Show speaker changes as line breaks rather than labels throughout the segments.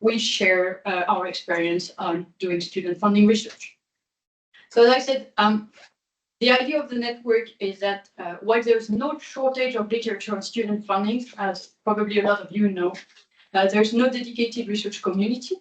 we share our experience on doing student funding research. So as I said, the idea of the network is that while there's no shortage of literature on student funding, as probably a lot of you know, there's no dedicated research community.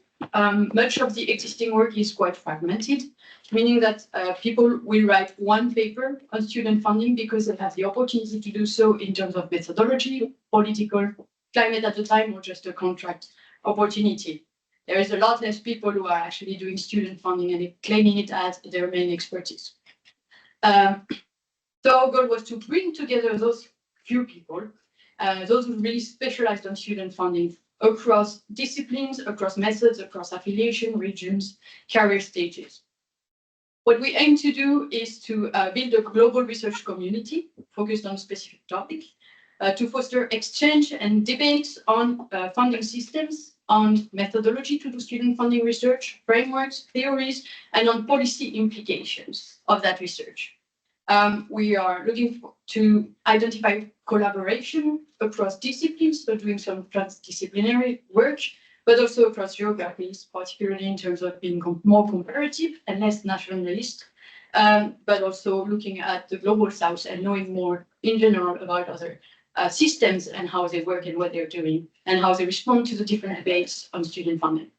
Much of the existing work is quite fragmented, meaning that people will write one paper on student funding because they have the opportunity to do so in terms of methodology, political climate at the time, or just a contract opportunity. There is a lot less people who are actually doing student funding and claiming it as their main expertise. So our goal was to bring together those few people, those who really specialized on student funding across disciplines, across methods, across affiliation, regions, career stages. What we aim to do is to build a global research community focused on a specific topic, to foster exchange and debates on funding systems, on methodology to do student funding research, frameworks, theories, and on policy implications of that research. We are looking to identify collaboration across disciplines, so doing some transdisciplinary work, but also across geographies, particularly in terms of being more comparative and less nationalist, but also looking at the global south and knowing more in general about other systems and how they work and what they're doing and how they respond to the different debates on student funding.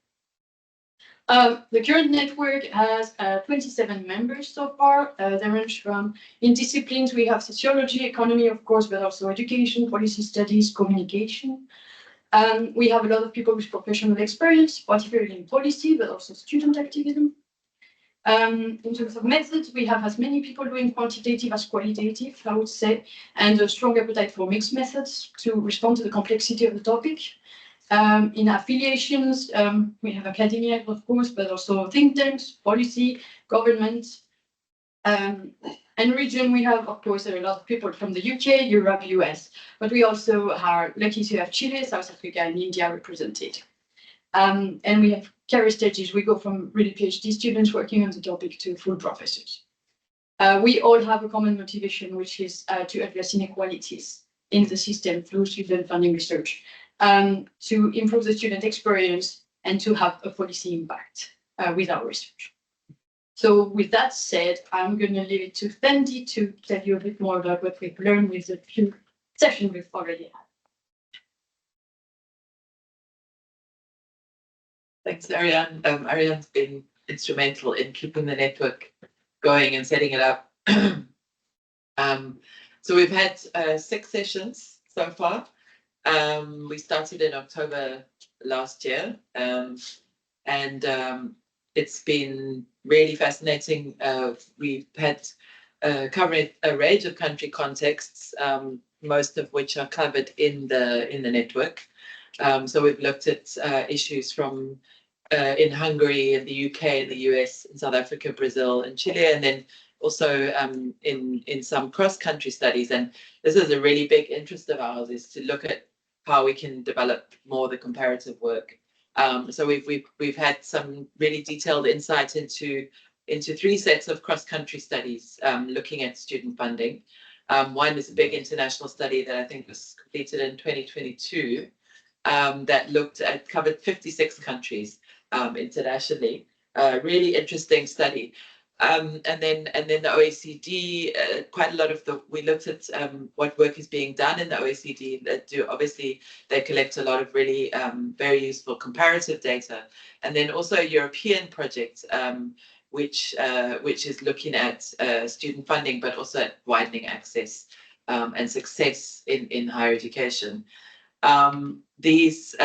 The current network has 27 members so far. They range from, in disciplines, we have sociology, economy, of course, but also education, policy studies, communication. We have a lot of people with professional experience, particularly in policy, but also student activism. In terms of methods, we have as many people doing quantitative as qualitative, I would say, and a strong appetite for mixed methods to respond to the complexity of the topic. In affiliations, we have academia, of course, but also think tanks, policy, government. And region, we have, of course, a lot of people from the UK, Europe, US, but we also are lucky to have Chile, South Africa, and India represented. And we have career stages. We go from really PhD students working on the topic to full professors. We all have a common motivation, which is to address inequalities in the system through student funding research, to improve the student experience and to have a policy impact with our research. So with that said, I'm going to leave it to Thandi to tell you a bit more about what we've learned with the few sessions we've already had.
Thanks, Ariane. Ariane's been instrumental in keeping the network going and setting it up. So we've had 6 sessions so far. We started in October last year, and it's been really fascinating. We've had covered a range of country contexts, most of which are covered in the network. So we've looked at issues from in Hungary, in the UK, in the US, in South Africa, Brazil, and Chile, and then also in some cross-country studies. And this is a really big interest of ours, is to look at how we can develop more the comparative work. So we've had some really detailed insight into 3 sets of cross-country studies looking at student funding. One is a big international study that I think was completed in 2022 that covered 56 countries internationally. Really interesting study. And then the OECD, quite a lot of we looked at what work is being done in the OECD. Obviously, they collect a lot of really very useful comparative data. And then also a European project, which is looking at student funding, but also at widening access and success in higher education. These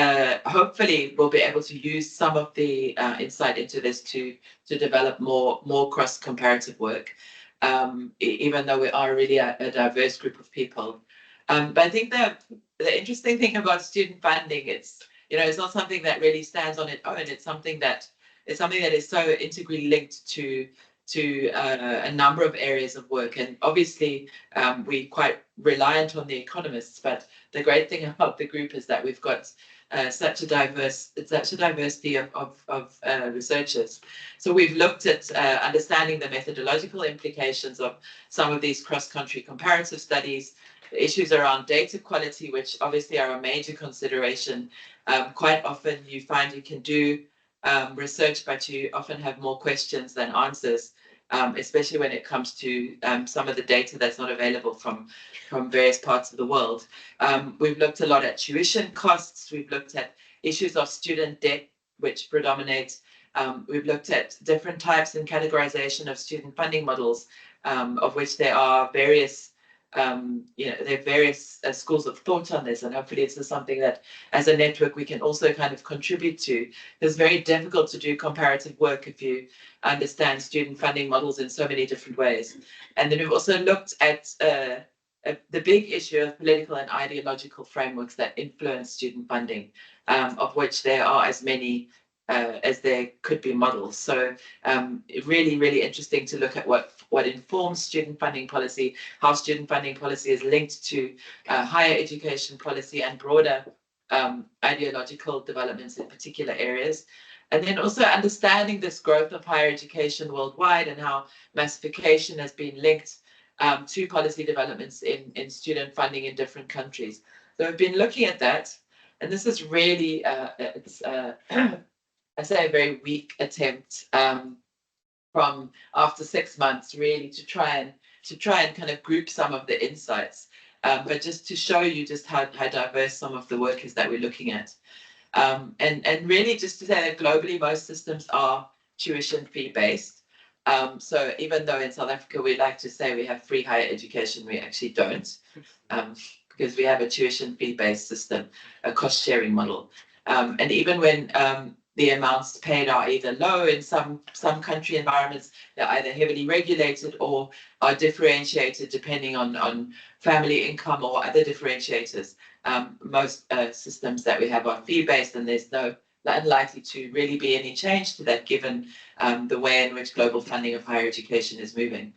hopefully will be able to use some of the insight into this to develop more cross-comparative work, even though we are really a diverse group of people. But I think the interesting thing about student funding, it's not something that really stands on its own. It's something that is so integrally linked to a number of areas of work. And obviously, we're quite reliant on the economists, but the great thing about the group is that we've got such a diversity of researchers. So we've looked at understanding the methodological implications of some of these cross-country comparative studies, issues around data quality, which obviously are a major consideration. Quite often you find you can do research, but you often have more questions than answers, especially when it comes to some of the data that's not available from various parts of the world. We've looked a lot at tuition costs. We've looked at issues of student debt, which predominate. We've looked at different types and categorization of student funding models, of which there are various, there are various schools of thought on this, and hopefully this is something that as a network we can also kind of contribute to. It's very difficult to do comparative work if you understand student funding models in so many different ways. And then we've also looked at the big issue of political and ideological frameworks that influence student funding, of which there are as many as there could be models. So really, really interesting to look at what informs student funding policy, how student funding policy is linked to higher education policy and broader ideological developments in particular areas. And then also understanding this growth of higher education worldwide and how massification has been linked to policy developments in student funding in different countries. So we've been looking at that, and this is really, it's I say a very weak attempt from after 6 months really to try and kind of group some of the insights, but just to show you just how diverse some of the work is that we're looking at. And really just to say that globally most systems are tuition fee based. So even though in South Africa we like to say we have free higher education, we actually don't, because we have a tuition fee based system, a cost sharing model. And even when the amounts paid are either low in some country environments, they're either heavily regulated or are differentiated depending on family income or other differentiators. Most systems that we have are fee-based, and there's unlikely to really be any change to that given the way in which global funding of higher education is moving.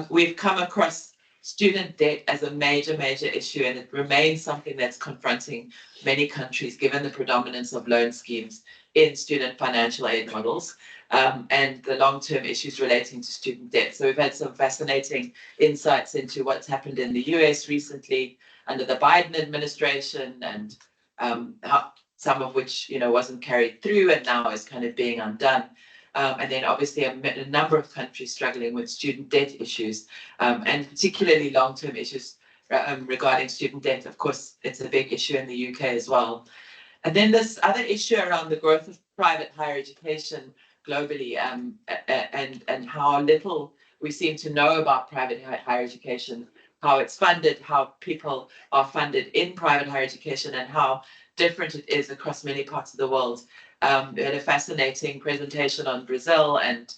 We've come across student debt as a major issue, and it remains something that's confronting many countries given the predominance of loan schemes in student financial aid models, and the long-term issues relating to student debt. So we've had some fascinating insights into what's happened in the US recently under the Biden administration, and how some of which wasn't carried through and now is kind of being undone. And then obviously a number of countries struggling with student debt issues, and particularly long-term issues regarding student debt. Of course, it's a big issue in the UK as well. And then this other issue around the growth of private higher education globally, and how little we seem to know about private higher education, how it's funded, how people are funded in private higher education, and how different it is across many parts of the world. We had a fascinating presentation on Brazil, and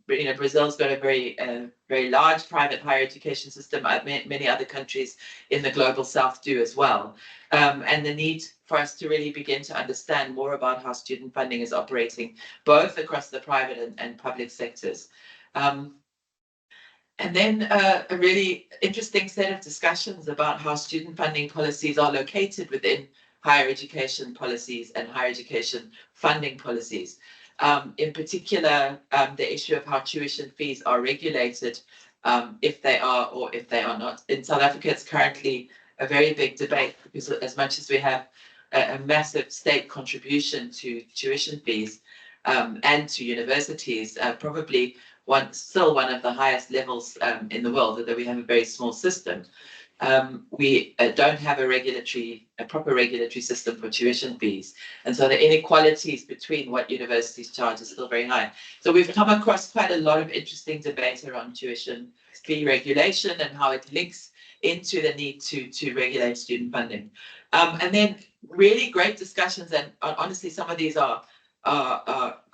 Brazil's got a very large private higher education system. Many other countries in the global south do as well, and the need for us to really begin to understand more about how student funding is operating both across the private and public sectors. And then a really interesting set of discussions about how student funding policies are located within higher education policies and higher education funding policies. In particular, the issue of how tuition fees are regulated, if they are or if they are not. In South Africa, it's currently a very big debate, because as much as we have a massive state contribution to tuition fees and to universities, probably still one of the highest levels in the world, although we have a very small system. We don't have a proper regulatory system for tuition fees. And so the inequalities between what universities charge is still very high. So we've come across quite a lot of interesting debate around tuition fee regulation and how it links into the need to regulate student funding. And then really great discussions, and honestly, some of these are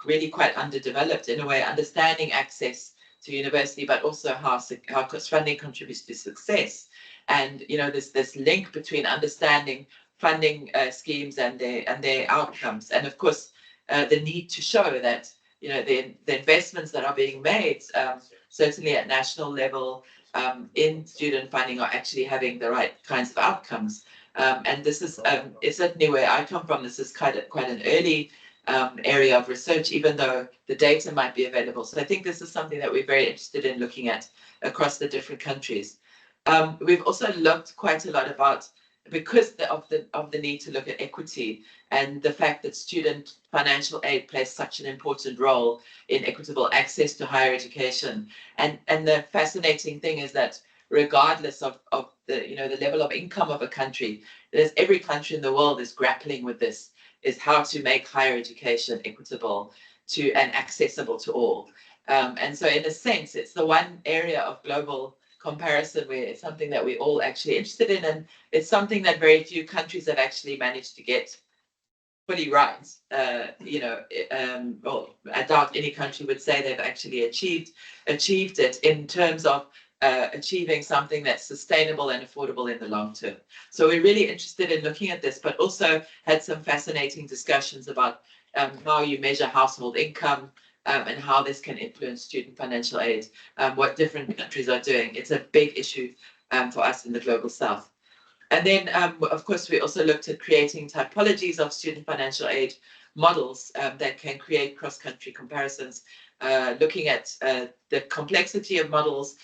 really quite underdeveloped in a way, understanding access to university, but also how funding contributes to success. And there's this link between understanding funding schemes and their outcomes, and of course the need to show that the investments that are being made, certainly at national level, in student funding are actually having the right kinds of outcomes. And this is certainly where I come from. This is quite an early area of research, even though the data might be available. So I think this is something that we're very interested in looking at across the different countries. We've also looked quite a lot about, because of the need to look at equity and the fact that student financial aid plays such an important role in equitable access to higher education. And the fascinating thing is that regardless of the the level of income of a country, every country in the world is grappling with this, is how to make higher education equitable and accessible to all. And so in a sense, it's the one area of global comparison where it's something that we're all actually interested in, and it's something that very few countries have actually managed to get fully right. Well, I doubt any country would say they've actually achieved it in terms of achieving something that's sustainable and affordable in the long term. So we're really interested in looking at this, but also had some fascinating discussions about how you measure household income, and how this can influence student financial aid, what different countries are doing. It's a big issue for us in the Global South. And then, of course, we also looked at creating typologies of student financial aid models that can create cross-country comparisons, looking at the complexity of models,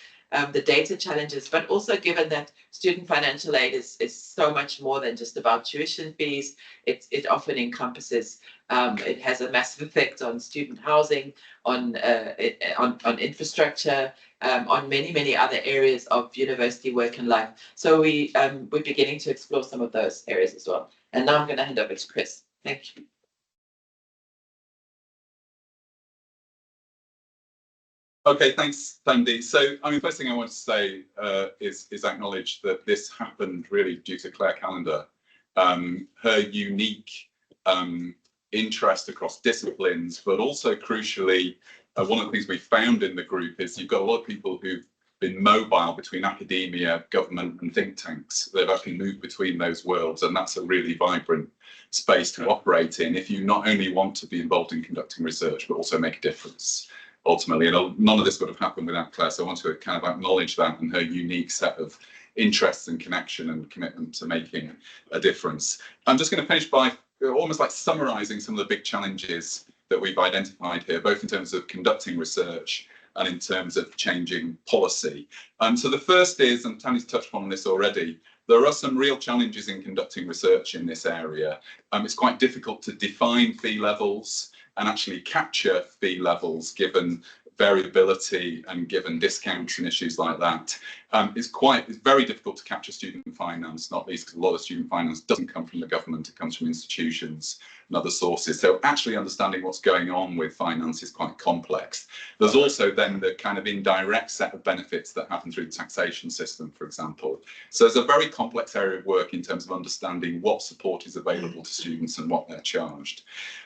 the data challenges, but also given that student financial aid is so much more than just about tuition fees. It often encompasses, it has a massive effect on student housing, on infrastructure, on many other areas of university work and life. So we're beginning to explore some of those areas as well. And now I'm going to hand over to Chris. Thank you.
Okay, thanks, Thandi. So, I mean, first thing I want to say is acknowledge that this happened really due to Claire Callender. Her unique interest across disciplines, but also crucially, one of the things we found in the group is you've got a lot of people who've been mobile between academia, government, and think tanks. They've actually moved between those worlds, and that's a really vibrant space to operate in if you not only want to be involved in conducting research, but also make a difference. Ultimately, and none of this would have happened without Claire, so I want to kind of acknowledge that and her unique set of interests and connection and commitment to making a difference. I'm just going to finish by almost like summarising some of the big challenges that we've identified here, both in terms of conducting research and in terms of changing policy. So the first is, and Thandi's touched on this already, there are some real challenges in conducting research in this area. It's quite difficult to define fee levels and actually capture fee levels given variability and given discounts and issues like that. It's very difficult to capture student finance, not least because a lot of student finance doesn't come from the government, it comes from institutions and other sources. So actually understanding what's going on with finance is quite complex. There's also then the kind of indirect set of benefits that happen through the taxation system, for example. So there's a very complex area of work in terms of understanding what support is available to students and what they're charged.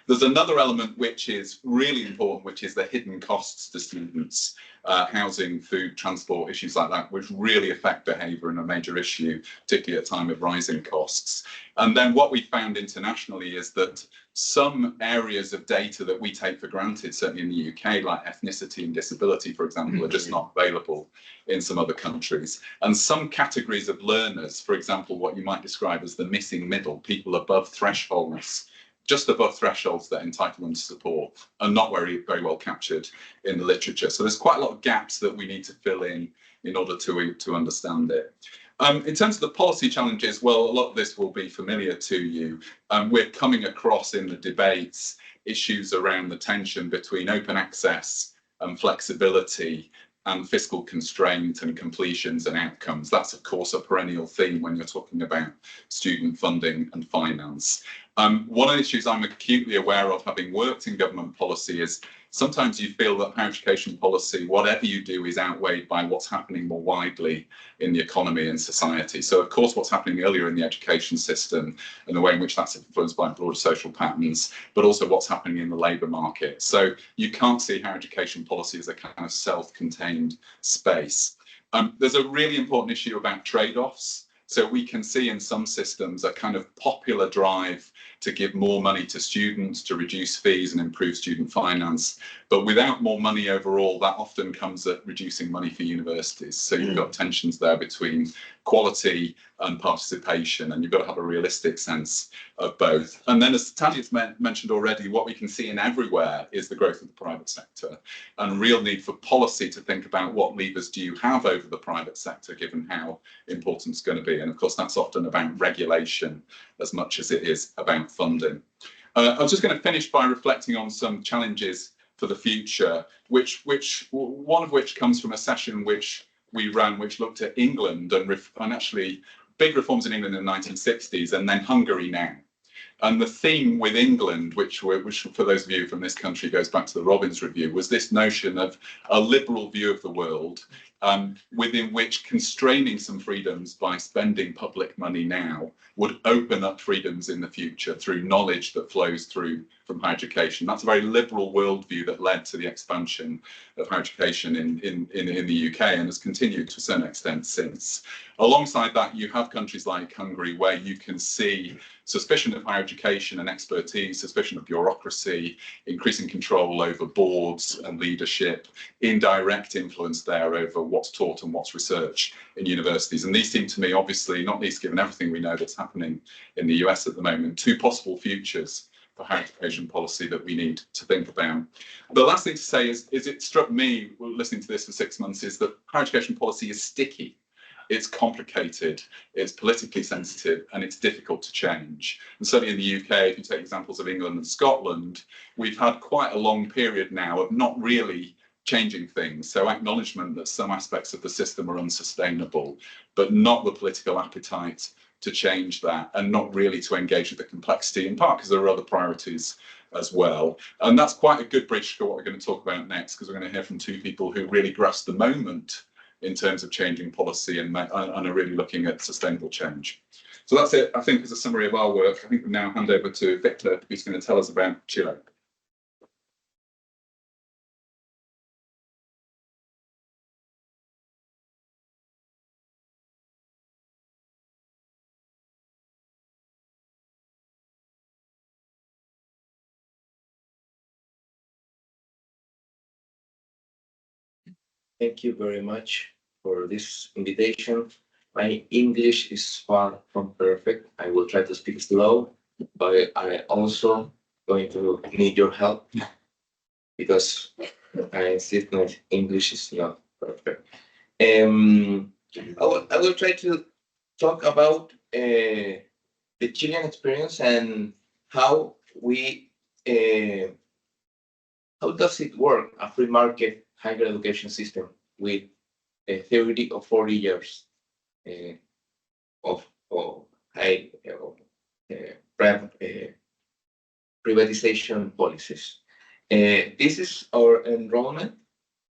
There's another element which is really important, which is the hidden costs to students, housing, food, transport, issues like that, which really affect behaviour and a major issue, particularly at a time of rising costs. And then what we found internationally is that some areas of data that we take for granted, certainly in the UK, like ethnicity and disability, for example, are just not available in some other countries. And some categories of learners, for example, what you might describe as the missing middle, people above thresholds, just above thresholds that entitle them to support, are not very well captured in the literature. So there's quite a lot of gaps that we need to fill in order to understand it. In terms of the policy challenges, well, a lot of this will be familiar to you. We're coming across in the debates issues around the tension between open access and flexibility and fiscal constraint and completions and outcomes. That's, of course, a perennial theme when you're talking about student funding and finance. One of the issues I'm acutely aware of, having worked in government policy, is sometimes you feel that higher education policy, whatever you do, is outweighed by what's happening more widely in the economy and society. So, of course, what's happening earlier in the education system and the way in which that's influenced by broader social patterns, but also what's happening in the labour market. So you can't see higher education policy as a kind of self-contained space. There's a really important issue about trade-offs. So we can see in some systems a kind of popular drive to give more money to students, to reduce fees and improve student finance. But without more money overall, that often comes at reducing money for universities. So you've got tensions there between quality and participation, and you've got to have a realistic sense of both. And then, as Thandi mentioned already, what we can see in everywhere is the growth of the private sector and real need for policy to think about what levers do you have over the private sector, given how important it's going to be. And of course, that's often about regulation as much as it is about funding. I was just going to finish by reflecting on some challenges for the future, one of which comes from a session which we ran, which looked at England and actually big reforms in England in the 1960s and then Hungary now. And the theme with England, which for those of you from this country goes back to the Robbins Review, was this notion of a liberal view of the world, within which constraining some freedoms by spending public money now would open up freedoms in the future through knowledge that flows through from higher education. That's a very liberal worldview that led to the expansion of higher education in the UK and has continued to a certain extent since. Alongside that, you have countries like Hungary where you can see suspicion of higher education and expertise, suspicion of bureaucracy, increasing control over boards and leadership, indirect influence there over what's taught and what's researched in universities. And these seem to me, obviously, not least given everything we know that's happening in the US at the moment, two possible futures for higher education policy that we need to think about. The last thing to say is it struck me, listening to this for 6 months, is that higher education policy is sticky. It's complicated, it's politically sensitive, and it's difficult to change. And certainly in the UK, if you take examples of England and Scotland, we've had quite a long period now of not really changing things. So acknowledgement that some aspects of the system are unsustainable, but not the political appetite to change that, and not really to engage with the complexity, in part because there are other priorities as well. And that's quite a good bridge to what we're going to talk about next, because we're going to hear from two people who really grasp the moment in terms of changing policy and are really looking at sustainable change. So that's it, I think, as a summary of our work. I think we now hand over to Victor, who's going to tell us about Chile.
Thank you very much for this invitation. My English is far from perfect. I will try to speak slow, but I also going to need your help because I insist my English is not perfect. I will try to talk about the Chilean experience and how how does it work, a free market higher education system with a 30 or 40 years of privatization policies. This is our enrollment,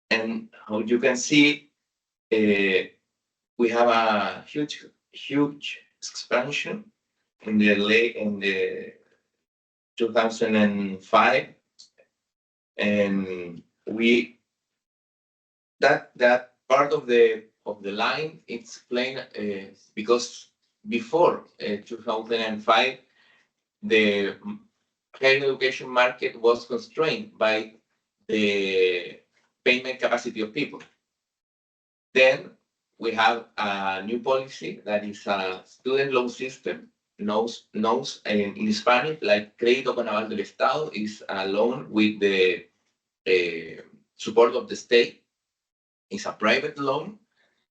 and how you can see, we have a huge expansion in the 2005, and that part of the line explained because before 2005 the higher education market was constrained by the payment capacity of people. Then we have a new policy that is a student loan system, knows in Spanish like Crédito con Aval del Estado, is a loan with the support of the state. It's a private loan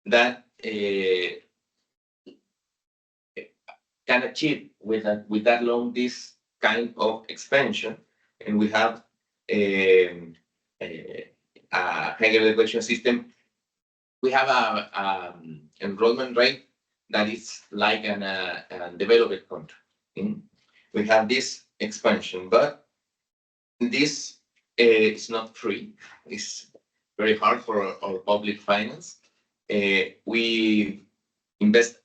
that can achieve with that loan this kind of expansion, and we have a higher education system. We have a enrollment rate that is like a developed country. We have this expansion, but this is not free. It's very hard for our public finance. We invest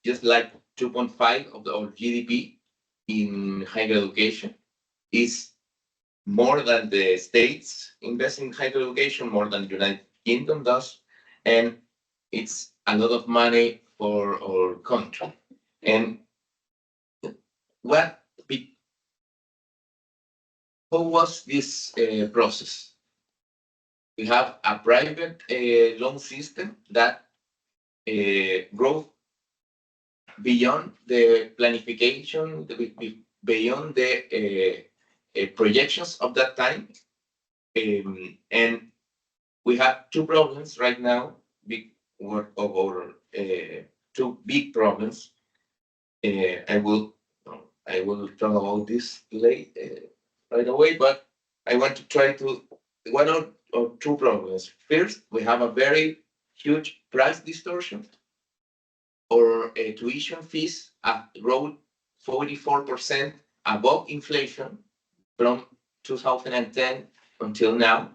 just like 2.5 of our GDP in higher education. Is more than the states invest in higher education, more than the United Kingdom does, and it's a lot of money for our country. And what how was this process? We have a private loan system that growth beyond the planification, beyond the projections of that time. And we have two problems right now, two big problems. I will talk about this right away, but I want to try to, one or two problems. First, we have a very huge price distortion, or tuition fees rose 44% above inflation from 2010 until now.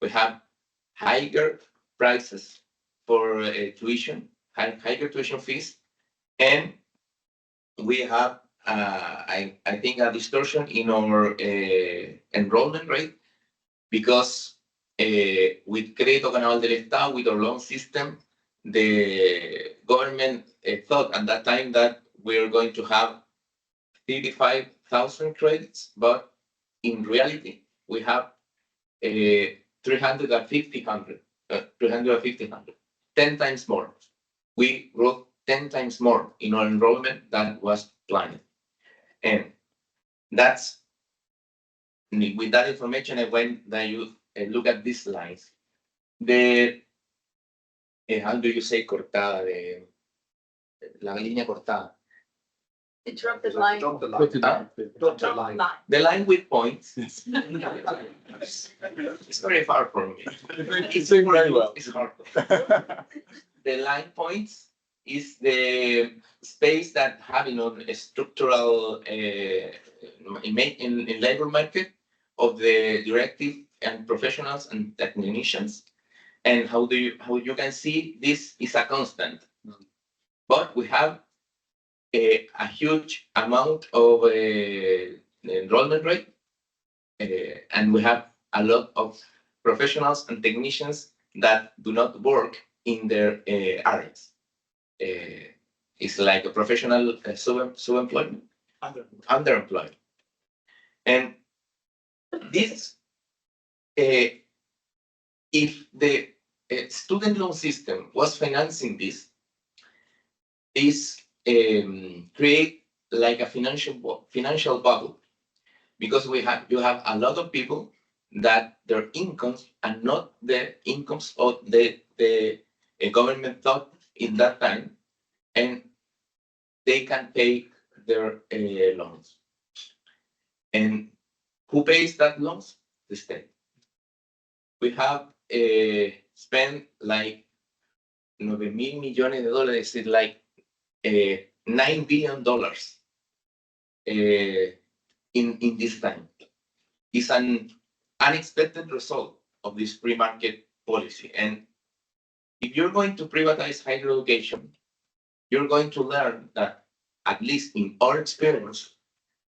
We have higher prices for tuition, higher tuition fees, and we have, I think, a distortion in our enrollment rate, because with Crédito Ganador del Estado, with our loan system, the government thought at that time that we're going to have 35,000 credits, but in reality, we have 350,000, 10 times more. We grew 10 times more in our enrollment than was planned. And that's, with that information, I went that you look at these lines. The, how do you say cortada? La línea cortada.
Interrupted line.
Drop the line. Drop the line.
The line with points. It's very hard for me.
It's doing very well.
It's hard. The line points is the space that having on a structural in labor market of the directive and professionals and technicians. And how you can see this is a constant, but we have a huge amount of enrollment rate, and we have a lot of professionals and technicians that do not work in their areas. It's like a professional sub-employment, underemployed. And this, if the student loan system was financing this create like a financial bubble, because you have a lot of people that their incomes are not the incomes of the government thought in that time, and they can pay their loans. And who pays that loans? The state. We have spent like $9 billion, it's like $9 billion in this time. It's an unexpected result of this free market policy. And if you're going to privatize higher education, you're going to learn that, at least in our experience,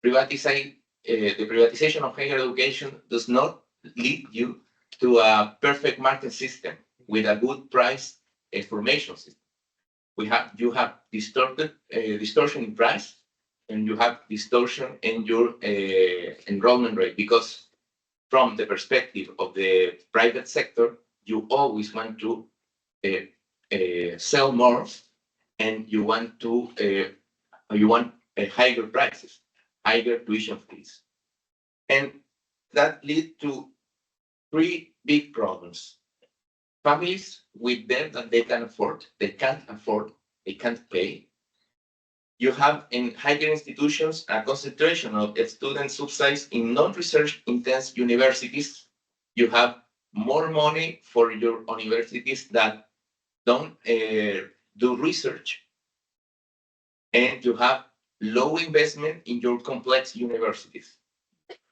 the privatization of higher education does not lead you to a perfect market system with a good price formation system. You have distortion in price, and you have distortion in your enrollment rate, because from the perspective of the private sector, you always want to sell more, and you want higher prices, higher tuition fees, and that leads to three big problems. Families with debt that they can't afford, they can't pay. You have in higher institutions a concentration of students subsidized in non-research intense universities. You have more money for your universities that don't do research. And you have low investment in your complex universities.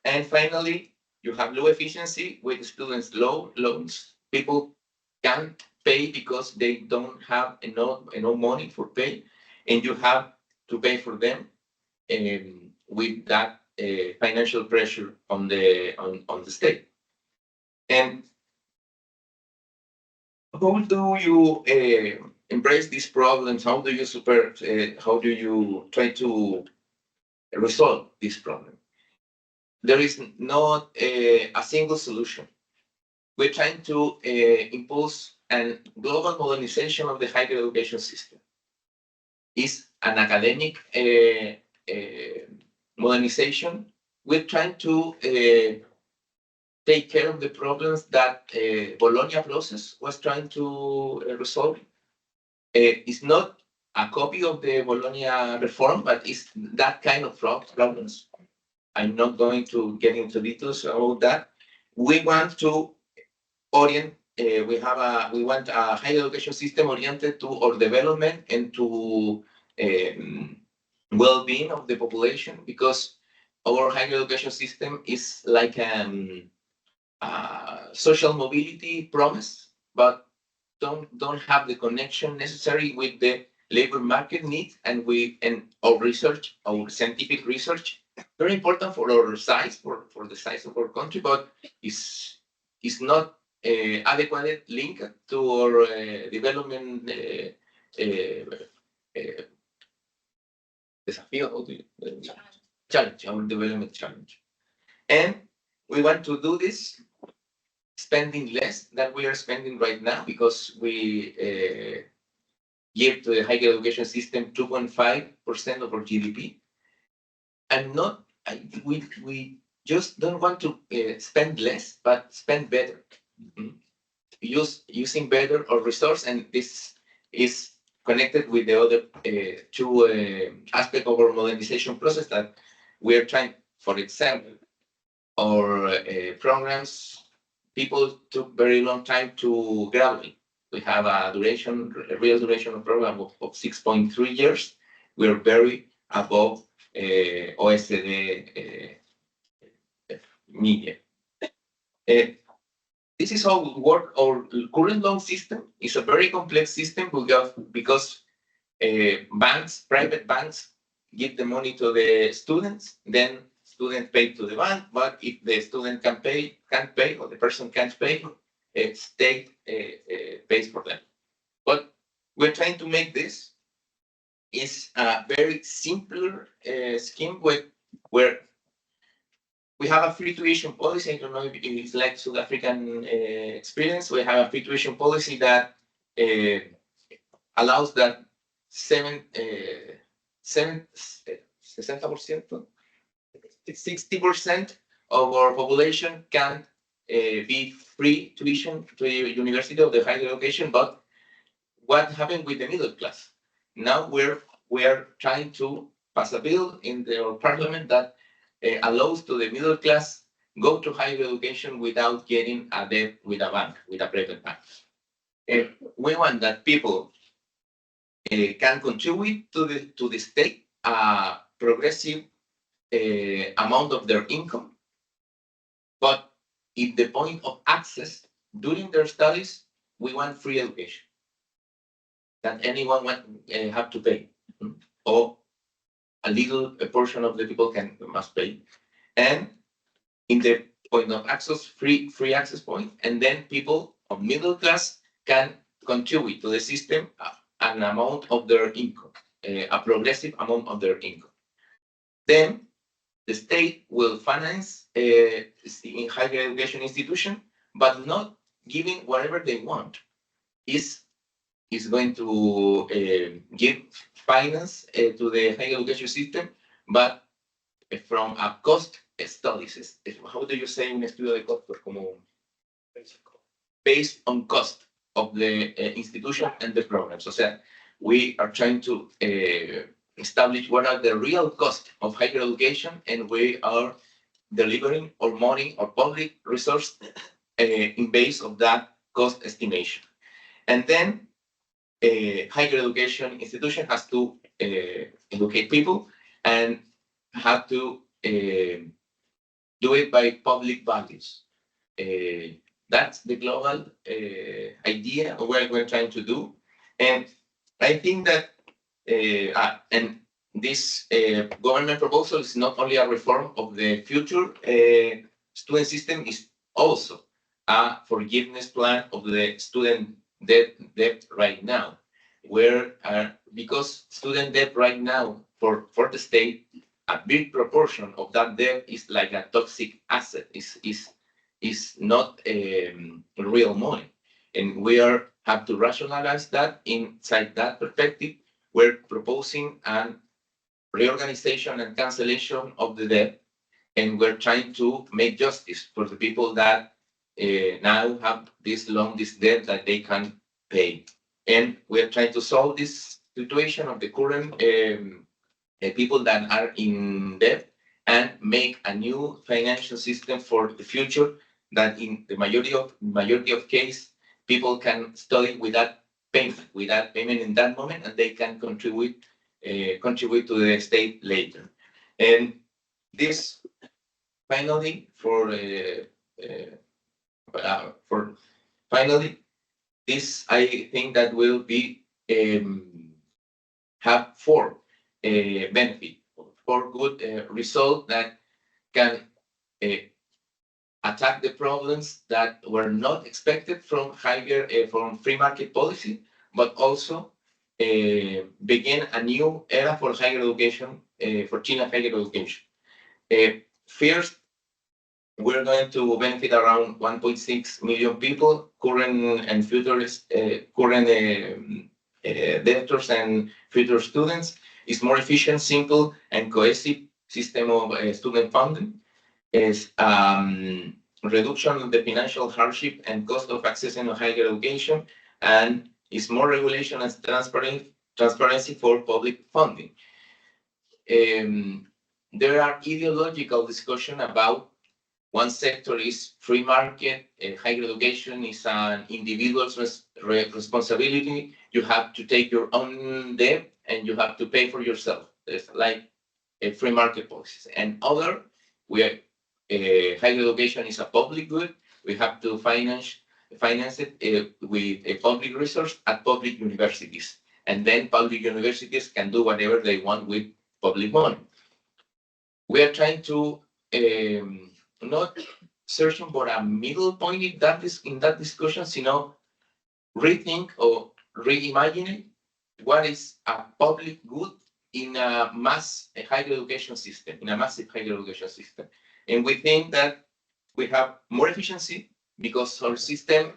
And finally, you have low efficiency with students' low loans. People can't pay because they don't have enough money for pay, and you have to pay for them with that financial pressure on the state. And how do you embrace these problems? How do you try to resolve this problem? there is not a single solution. We're trying to impose a global modernization of the higher education system. It's an academic modernization. We're trying to take care of the problems that Bologna process was trying to resolve. It's not a copy of the Bologna reform, but it's that kind of problems. I'm not going to get into details about that. We want to orient. We want a higher education system oriented to our development and to well-being of the population, because our higher education system is like social mobility promise, but don't have the connection necessary with the labor market needs, and our research, our scientific research, very important for our size, for the size of our country, but is not adequate link to our development challenge, our development challenge. And we want to do this spending less than we are spending right now, because we give to the higher education system 2.5% of our GDP. And we just don't want to spend less, but spend better. Using better our resource, and this is connected with the other two aspects of our modernization process that we are trying. For example, our programs, people took very long time to graduate. We have a real duration of program of 6.3 years. We're very above OECD media. This is how we work. Our current loan system is a very complex system because banks, private banks, give the money to the students, then students pay to the bank. But if the student can't pay, or the person can't pay, state pays for them. But we're trying to make this is a very simpler scheme where we have a free tuition policy. I don't know if it's like South African experience. We have a free tuition policy that allows that 60% of our population can be free tuition to the university of the higher education. But what happened with the middle class? Now we are trying to pass a bill in the parliament that allows to the middle class go to higher education without getting a debt with a bank, with a private bank. We want that people can contribute to the state a progressive amount of their income, but at the point of access during their studies, we want free education, that anyone have to pay, or a portion of the people must pay, and in the point of access, free access point, and then people of middle class can contribute to the system an amount of their income, a progressive amount of their income. Then the state will finance in higher education institution, but not giving whatever they want. Is going to give finance to the higher education system, but from a cost studies. How do you say un estudio de costos? Como based on cost of the institution and the programs. So we are trying to establish what are the real costs of higher education, and we are delivering our money or public resource in base of that cost estimation. And then higher education institution has to educate people and have to do it by public values. That's the global idea of what we're trying to do. And I think that and this government proposal is not only a reform of the future student system, is also a forgiveness plan of the student debt right now, where because student debt right now for the state a big proportion of that debt is like a toxic asset, is not real money. And we have to rationalize that. Inside that perspective, we're proposing an reorganization and cancellation of the debt, and we're trying to make justice for the people that now have this debt that they can't pay. And we're trying to solve this situation of the current people that are in debt and make a new financial system for the future that in the majority of case, people can study without payment in that moment, and they can contribute to the state later. And this finally this I think that will be have four benefit, four good result that can attack the problems that were not expected from from free market policy, but also begin a new era for higher education, for China higher education. First, we're going to benefit around 1.6 million people, current and future debtors and future students. It's more efficient, simple, and cohesive system of student funding. Is reduction of the financial hardship and cost of accessing higher education, and is more regulation and transparency for public funding. There are ideological discussion about one sector is free market, higher education is an individual's responsibility. You have to take your own debt and you have to pay for yourself. It's like a free market policy. And other, higher education is a public good. We have to finance it with a public resource at public universities. And then public universities can do whatever they want with public money. We are trying to not searching for a middle point in that discussion, rethink or reimagine what is a public good in a higher education system, in a massive higher education system. And we think that we have more efficiency because our system,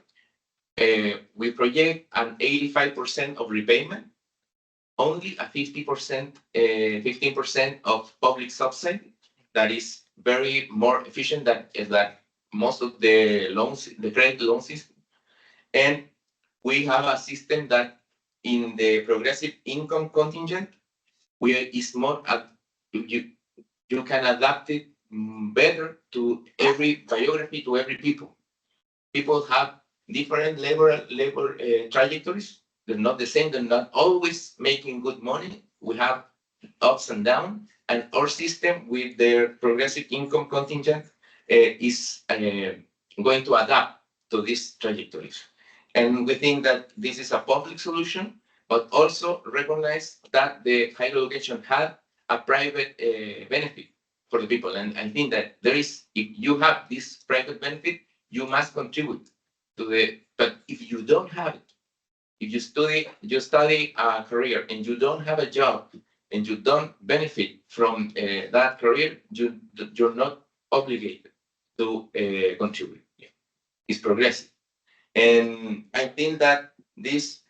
we project an 85% of repayment, only a 15% of public subsidy. That is very more efficient than most of the loans, the credit loan system. And we have a system that in the progressive income contingent, is more, you can adapt it better to every biography, to every people. People have different labor trajectories. They're not the same. They're not always making good money. We have ups and downs. And our system with their progressive income contingent is going to adapt to these trajectories. And we think that this is a public solution, but also recognize that the higher education had a private benefit for the people. And I think that if you have this private benefit, you must contribute to but if you don't have it, if you study a career and you don't have a job and you don't benefit from that career, you're not obligated to contribute. Yeah. It's progressive. And I think that this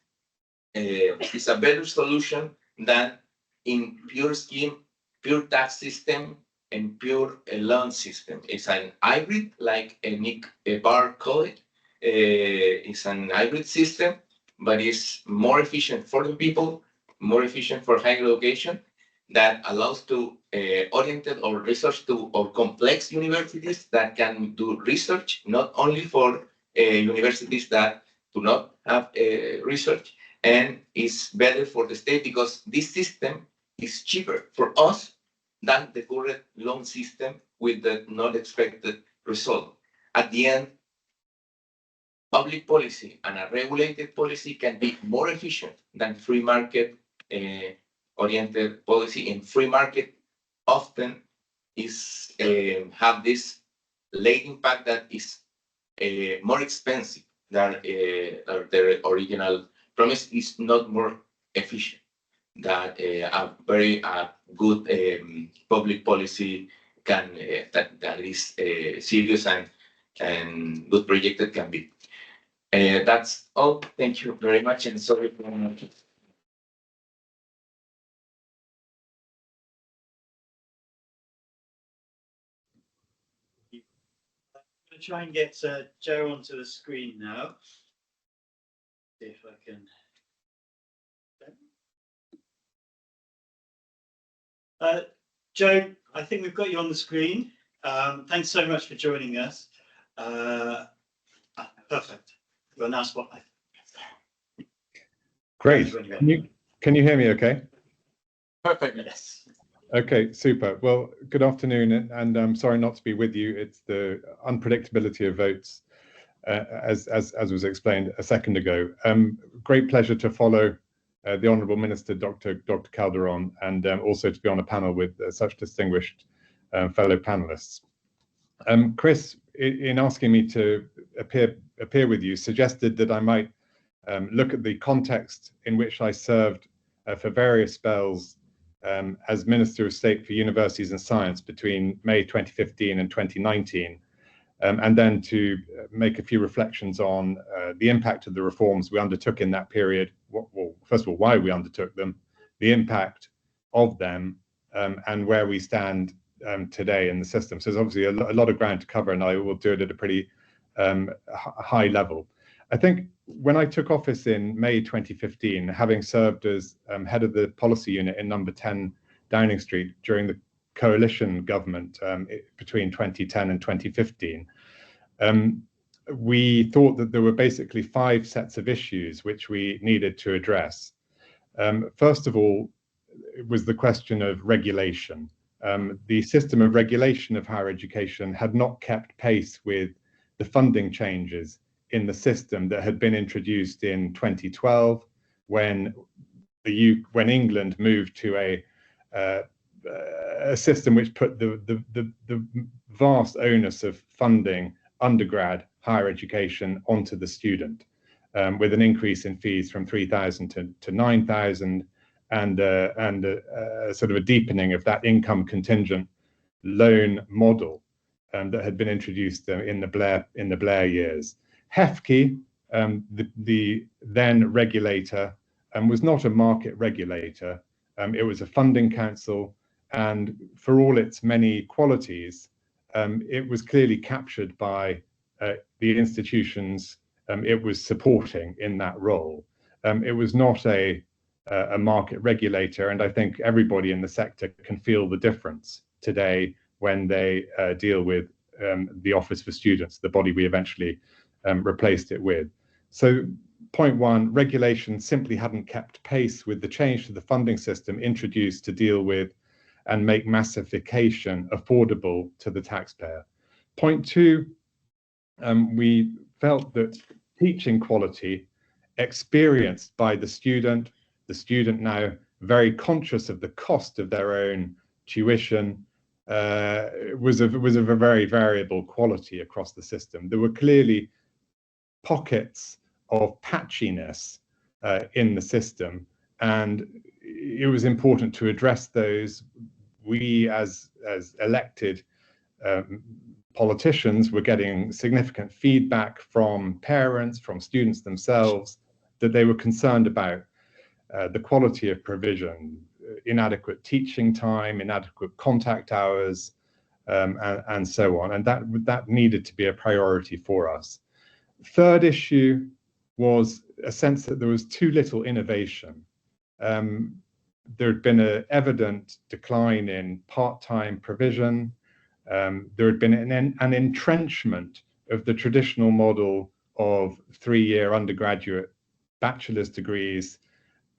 is a better solution than in pure scheme, pure tax system, and pure loan system. It's an hybrid, like Nick Barr called it. It's an hybrid system, but it's more efficient for the people, more efficient for higher education, that allows to oriented or research to or complex universities that can do research, not only for universities that do not have research, and is better for the state because this system is cheaper for us than the current loan system with the not expected result. At the end, public policy and a regulated policy can be more efficient than free market oriented policy. In free market often is have this late impact that is more expensive than their original promise, is not more efficient. that a very good public policy can that is serious and good project that can be. That's all. Thank you very much, and sorry for
going to try and get Joe onto the screen now. See if I can. Joe, I think we've got you on the screen. Thanks so much for joining us. Perfect. You're now spotlight.
Great. Can you hear me okay?
Perfect.
Yes.
Okay, super. Well, good afternoon, and I'm sorry not to be with you. It's the unpredictability of votes, as was explained a second ago. Great pleasure to follow the Honourable Minister, Dr. Calderon, and also to be on a panel with such distinguished fellow panellists. Chris, in asking me to appear with you, suggested that I might look at the context in which I served for various spells as Minister of State for Universities and Science between May 2015 and 2019, and then to make a few reflections on the impact of the reforms we undertook in that period. Well, first of all, why we undertook them, the impact of them, and where we stand today in the system. So there's obviously a lot of ground to cover, and I will do it at a pretty high level. I think when I took office in May 2015, having served as head of the policy unit in number 10 Downing Street during the coalition government between 2010 and 2015, we thought that there were basically 5 sets of issues which we needed to address. First of all, it was the question of regulation. The system of regulation of higher education had not kept pace with the funding changes in the system that had been introduced in 2012, when England moved to a system which put the vast onus of funding undergrad higher education onto the student, with an increase in fees from 3,000 to 9,000, and sort of a deepening of that income contingent loan model that had been introduced in the Blair years. HEFCE, the then regulator, was not a market regulator. It was a funding council, and for all its many qualities, it was clearly captured by the institutions it was supporting in that role. It was not a market regulator, and I think everybody in the sector can feel the difference today when they deal with the Office for Students, the body we eventually replaced it with. So point one, regulation simply hadn't kept pace with the change to the funding system introduced to deal with and make massification affordable to the taxpayer. Point two, we felt that teaching quality experienced by the student now very conscious of the cost of their own tuition, was of a very variable quality across the system. There were clearly pockets of patchiness in the system, and it was important to address those. We, as elected politicians, were getting significant feedback from parents, from students themselves, that they were concerned about the quality of provision, inadequate teaching time, inadequate contact hours, and so on. And that needed to be a priority for us. Third issue was a sense that there was too little innovation. There had been an evident decline in part-time provision. There had been an entrenchment of the traditional model of 3-year undergraduate bachelor's degrees,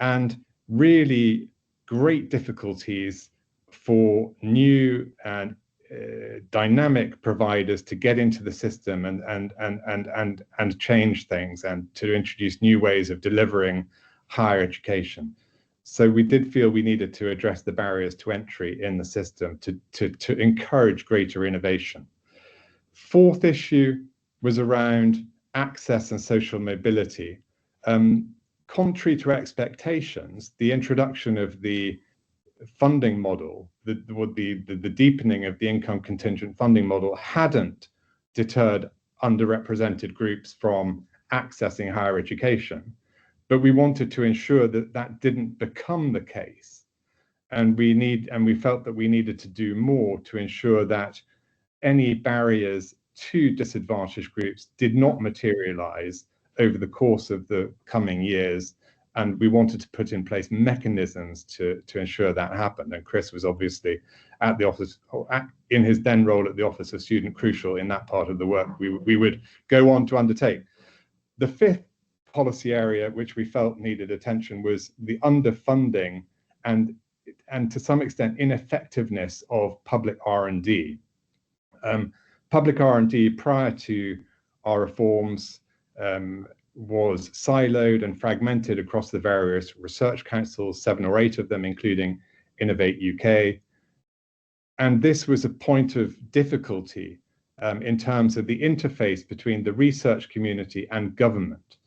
and really great difficulties for new and dynamic providers to get into the system and change things, and to introduce new ways of delivering higher education. So we did feel we needed to address the barriers to entry in the system to encourage greater innovation. Fourth issue was around access and social mobility. contrary to expectations, the introduction of the funding model, the deepening of the income contingent funding model hadn't deterred underrepresented groups from accessing higher education, but we wanted to ensure that that didn't become the case. And we felt that we needed to do more to ensure that any barriers to disadvantaged groups did not materialize over the course of the coming years. And we wanted to put in place mechanisms to ensure that happened. And Chris was obviously at the office, in his then role at the Office of Student, crucial in that part of the work we would go on to undertake. The fifth policy area which we felt needed attention was the underfunding and to some extent ineffectiveness of public R&D. Public R&D prior to our reforms was siloed and fragmented across the various research councils, 7 or 8 of them, including Innovate UK. And this was a point of difficulty in terms of the interface between the research community and government.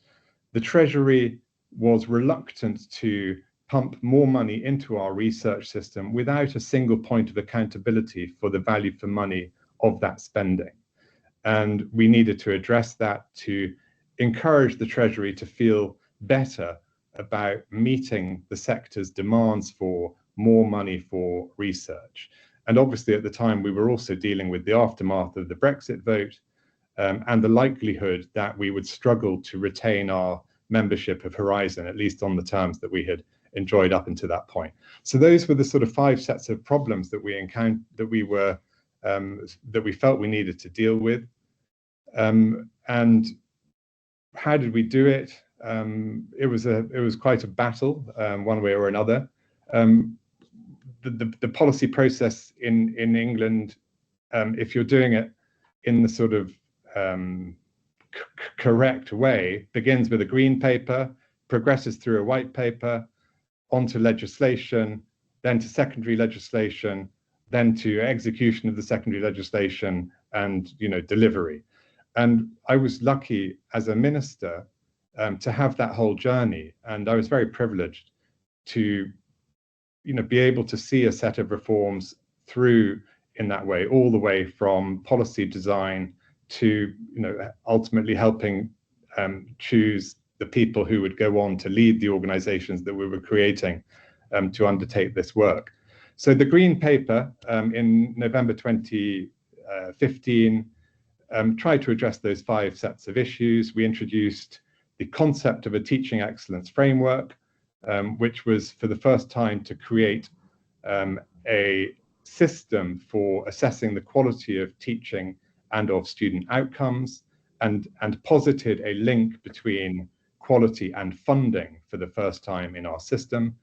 The Treasury was reluctant to pump more money into our research system without a single point of accountability for the value for money of that spending. And we needed to address that to encourage the Treasury to feel better about meeting the sector's demands for more money for research. And obviously at the time we were also dealing with the aftermath of the Brexit vote and the likelihood that we would struggle to retain our membership of Horizon, at least on the terms that we had enjoyed up until that point. So those were the sort of 5 sets of problems that we encountered, that we felt we needed to deal with. And how did we do it? It was quite a battle, one way or another. The policy process in England, if you're doing it in the sort of correct way, begins with a green paper, progresses through a white paper, onto legislation, then to secondary legislation, then to execution of the secondary legislation and, delivery. And I was lucky as a minister to have that whole journey. And I was very privileged to, be able to see a set of reforms through in that way, all the way from policy design to, ultimately helping choose the people who would go on to lead the organizations that we were creating to undertake this work. So the green paper in November 2015 tried to address those 5 sets of issues. We introduced the concept of a teaching excellence framework, which was for the first time to create a system for assessing the quality of teaching and of student outcomes, and posited a link between quality and funding for the first time in our system,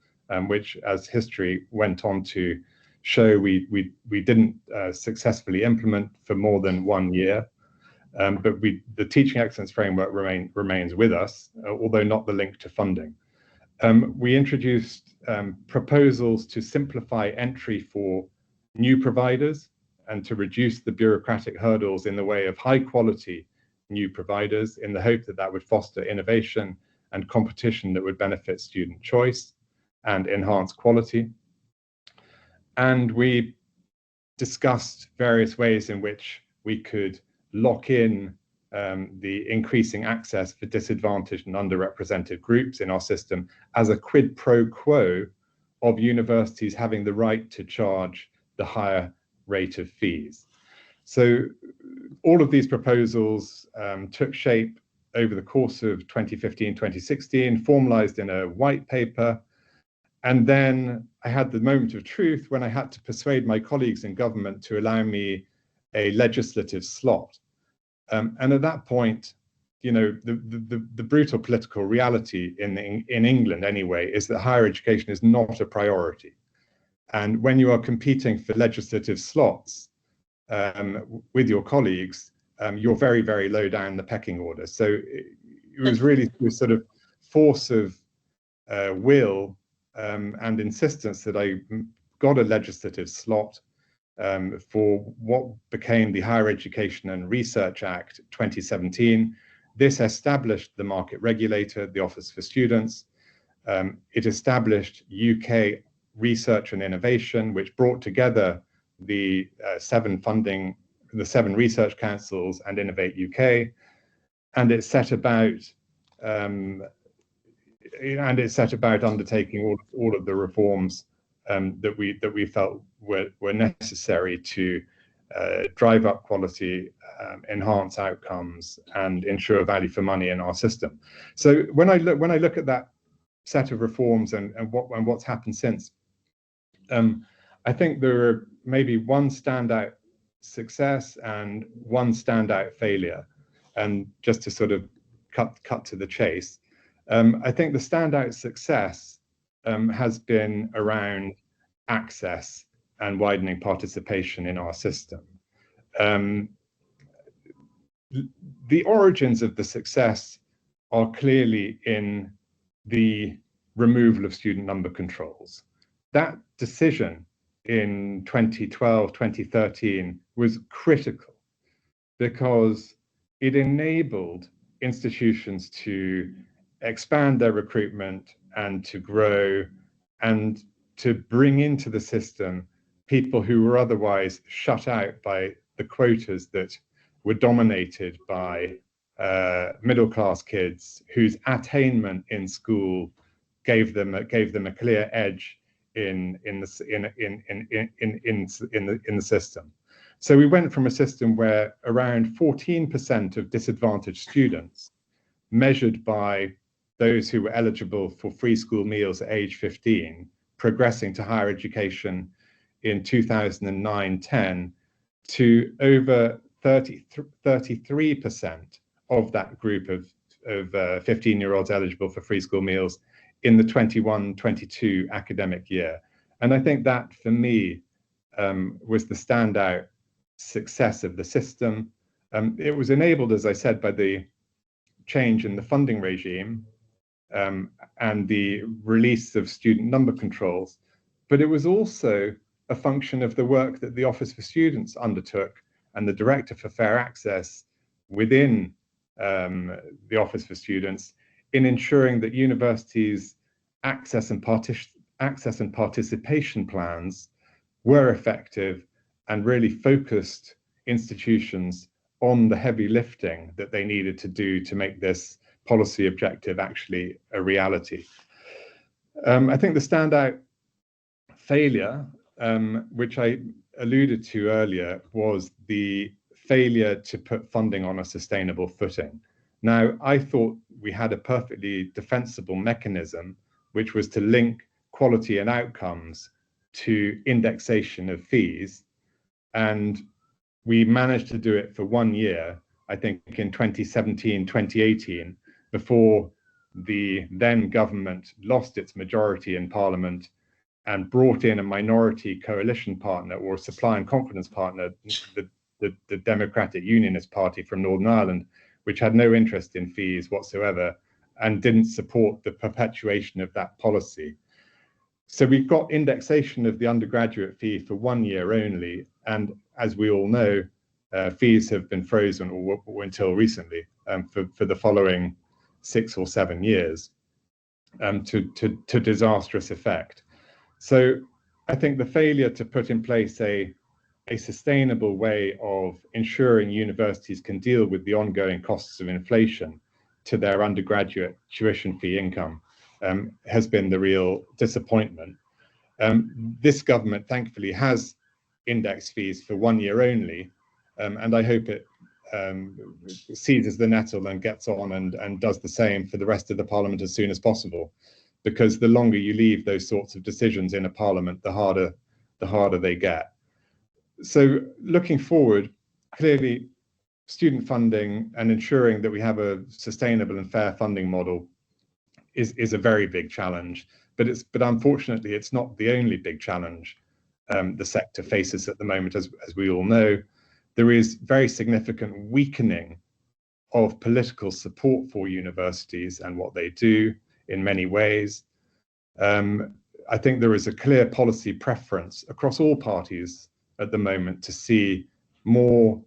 which, as history went on to show, we didn't successfully implement for more than 1 year. But the teaching excellence framework remains with us, although not the link to funding. We introduced proposals to simplify entry for new providers and to reduce the bureaucratic hurdles in the way of high quality new providers, in the hope that that would foster innovation and competition that would benefit student choice and enhance quality. And we discussed various ways in which we could lock in the increasing access for disadvantaged and underrepresented groups in our system as a quid pro quo of universities having the right to charge the higher rate of fees. So all of these proposals took shape over the course of 2015-2016, formalized in a white paper. And then I had the moment of truth when I had to persuade my colleagues in government to allow me a legislative slot. And at that point, the brutal political reality in England anyway is that higher education is not a priority. And when you are competing for legislative slots with your colleagues, you're very, very low down the pecking order. So it was really through sort of force of will and insistence that I got a legislative slot for what became the Higher Education and Research Act 2017, This established the market regulator, the Office for Students. It established UK research and innovation, which brought together the 7 research councils and Innovate UK, and it set about undertaking all of the reforms that we felt were necessary to drive up quality, enhance outcomes, and ensure value for money in our system. So when I look at that set of reforms and what's happened since, I think there are maybe one standout success and one standout failure. And just to sort of cut to the chase, I think the standout success has been around access and widening participation in our system. The origins of the success are clearly in the removal of student number controls. That decision in 2012, 2013 was critical because it enabled institutions to expand their recruitment and to grow and to bring into the system people who were otherwise shut out by the quotas that were dominated by middle-class kids whose attainment in school gave them a clear edge in the system. So we went from a system where around 14% of disadvantaged students, measured by those who were eligible for free school meals at age 15, progressing to higher education in 2009-10, to over 33% of that group of 15-year-olds eligible for free school meals in the 21-22 academic year. And I think that, for me, was the standout success of the system. It was enabled, as I said, by the change in the funding regime and the release of student number controls, but it was also a function of the work that the Office for Students undertook and the Director for Fair Access within the Office for Students in ensuring that universities' access and participation plans were effective and really focused institutions on the heavy lifting that they needed to do to make this policy objective actually a reality. I think the standout failure, which I alluded to earlier, was the failure to put funding on a sustainable footing. Now, I thought we had a perfectly defensible mechanism, which was to link quality and outcomes to indexation of fees. And we managed to do it for 1 year, I think in 2017, 2018, before the then government lost its majority in Parliament and brought in a minority coalition partner or supply and confidence partner, the Democratic Unionist Party from Northern Ireland, which had no interest in fees whatsoever and didn't support the perpetuation of that policy. So we've got indexation of the undergraduate fee for 1 year only. And as we all know, fees have been frozen or until recently for the following 6 or 7 years to disastrous effect. So I think the failure to put in place a sustainable way of ensuring universities can deal with the ongoing costs of inflation to their undergraduate tuition fee income has been the real disappointment. This government, thankfully, has indexed fees for 1 year only, and I hope it seizes the nettle and gets on and does the same for the rest of the Parliament as soon as possible, because the longer you leave those sorts of decisions in a Parliament, the harder they get. So looking forward, clearly student funding and ensuring that we have a sustainable and fair funding model is a very big challenge, but unfortunately it's not the only big challenge the sector faces at the moment. As we all know, there is very significant weakening of political support for universities and what they do in many ways. I think there is a clear policy preference across all parties at the moment to see more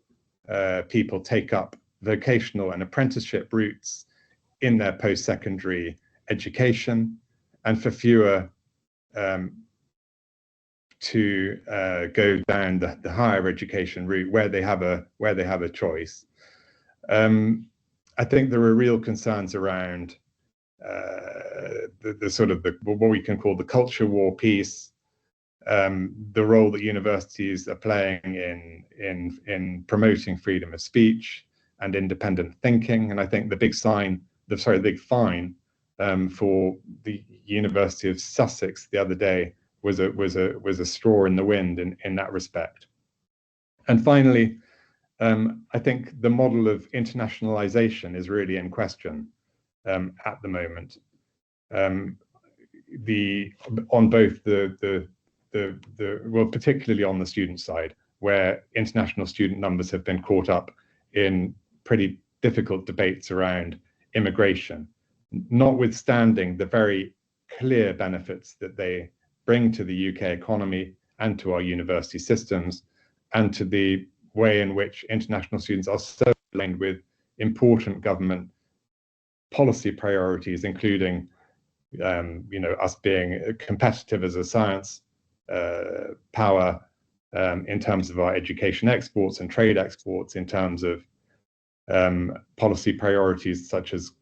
people take up vocational and apprenticeship routes in their post-secondary education, and for fewer to go down the higher education route where they have a choice. I think there are real concerns around the sort of what we can call the culture war piece, the role that universities are playing in promoting freedom of speech and independent thinking. And I think the big fine for the University of Sussex the other day was a straw in the wind in that respect. And finally, I think the model of internationalization is really in question at the moment. On both well, particularly on the student side, where international student numbers have been caught up in pretty difficult debates around immigration, notwithstanding the very clear benefits that they bring to the UK economy and to our university systems, and to the way in which international students are so aligned with important government policy priorities, including us being competitive as a science power in terms of our education exports and trade exports, in terms of policy priorities such as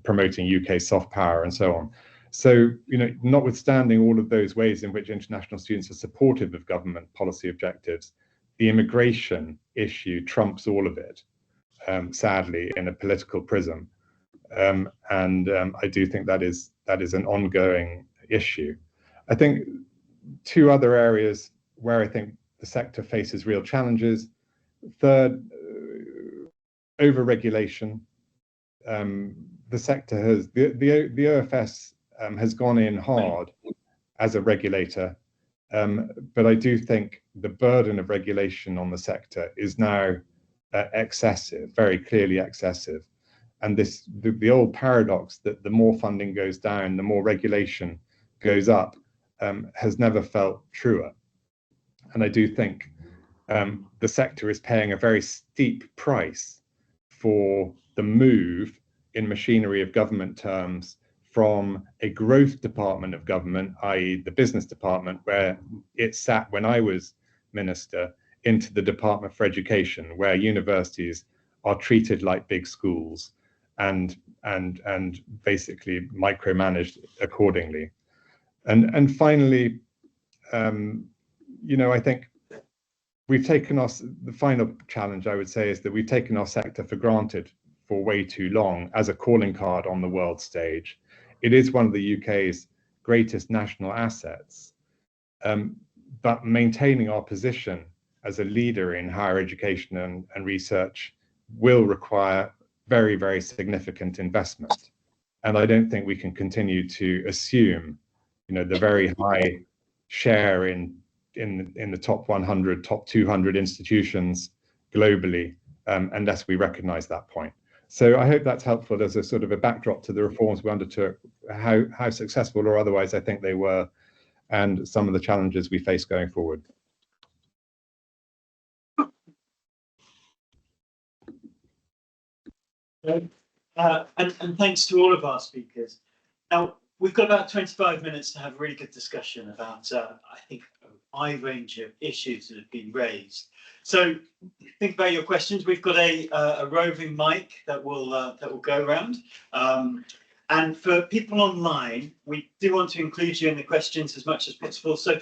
promoting UK soft power and so on. So notwithstanding all of those ways in which international students are supportive of government policy objectives, the immigration issue trumps all of it, sadly, in a political prism. And I do think that is an ongoing issue. I think two other areas where I think the sector faces real challenges. Third, over-regulation. The sector has, the OFS has gone in hard as a regulator, but I do think the burden of regulation on the sector is now excessive, very clearly excessive. And the old paradox that the more funding goes down, the more regulation goes up, has never felt truer. And I do think the sector is paying a very steep price for the move in machinery of government terms from a growth department of government, i.e. the business department, where it sat when I was minister, into the Department for Education, where universities are treated like big schools and basically micromanaged accordingly. And finally, I think we've taken the final challenge, I would say, is that we've taken our sector for granted for way too long as a calling card on the world stage. It is one of the UK's greatest national assets, but maintaining our position as a leader in higher education and research will require very, very significant investment. And I don't think we can continue to assume, the very high share in the top 100, top 200 institutions globally, unless we recognize that point. So I hope that's helpful as a sort of a backdrop to the reforms we undertook, how successful or otherwise I think they were, and some of the challenges we face going forward.
And thanks to all of our speakers. Now, we've got about 25 minutes to have a really good discussion about, I think, a wide range of issues that have been raised. So think about your questions. We've got a roving mic that will go around. And for people online, we do want to include you in the questions as much as possible. So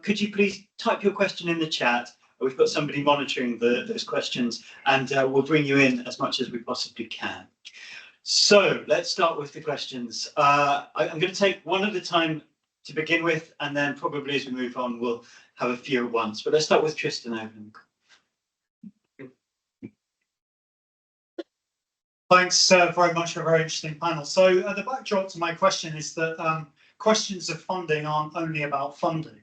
could you please type your question in the chat? We've got somebody monitoring those questions, and we'll bring you in as much as we possibly can. So let's start with the questions. I'm going to take one at a time to begin with, and then probably as we move on, we'll have a few at once. But let's start with Tristan over.
Thanks very much for a very interesting panel. So the backdrop to my question is that questions of funding aren't only about funding,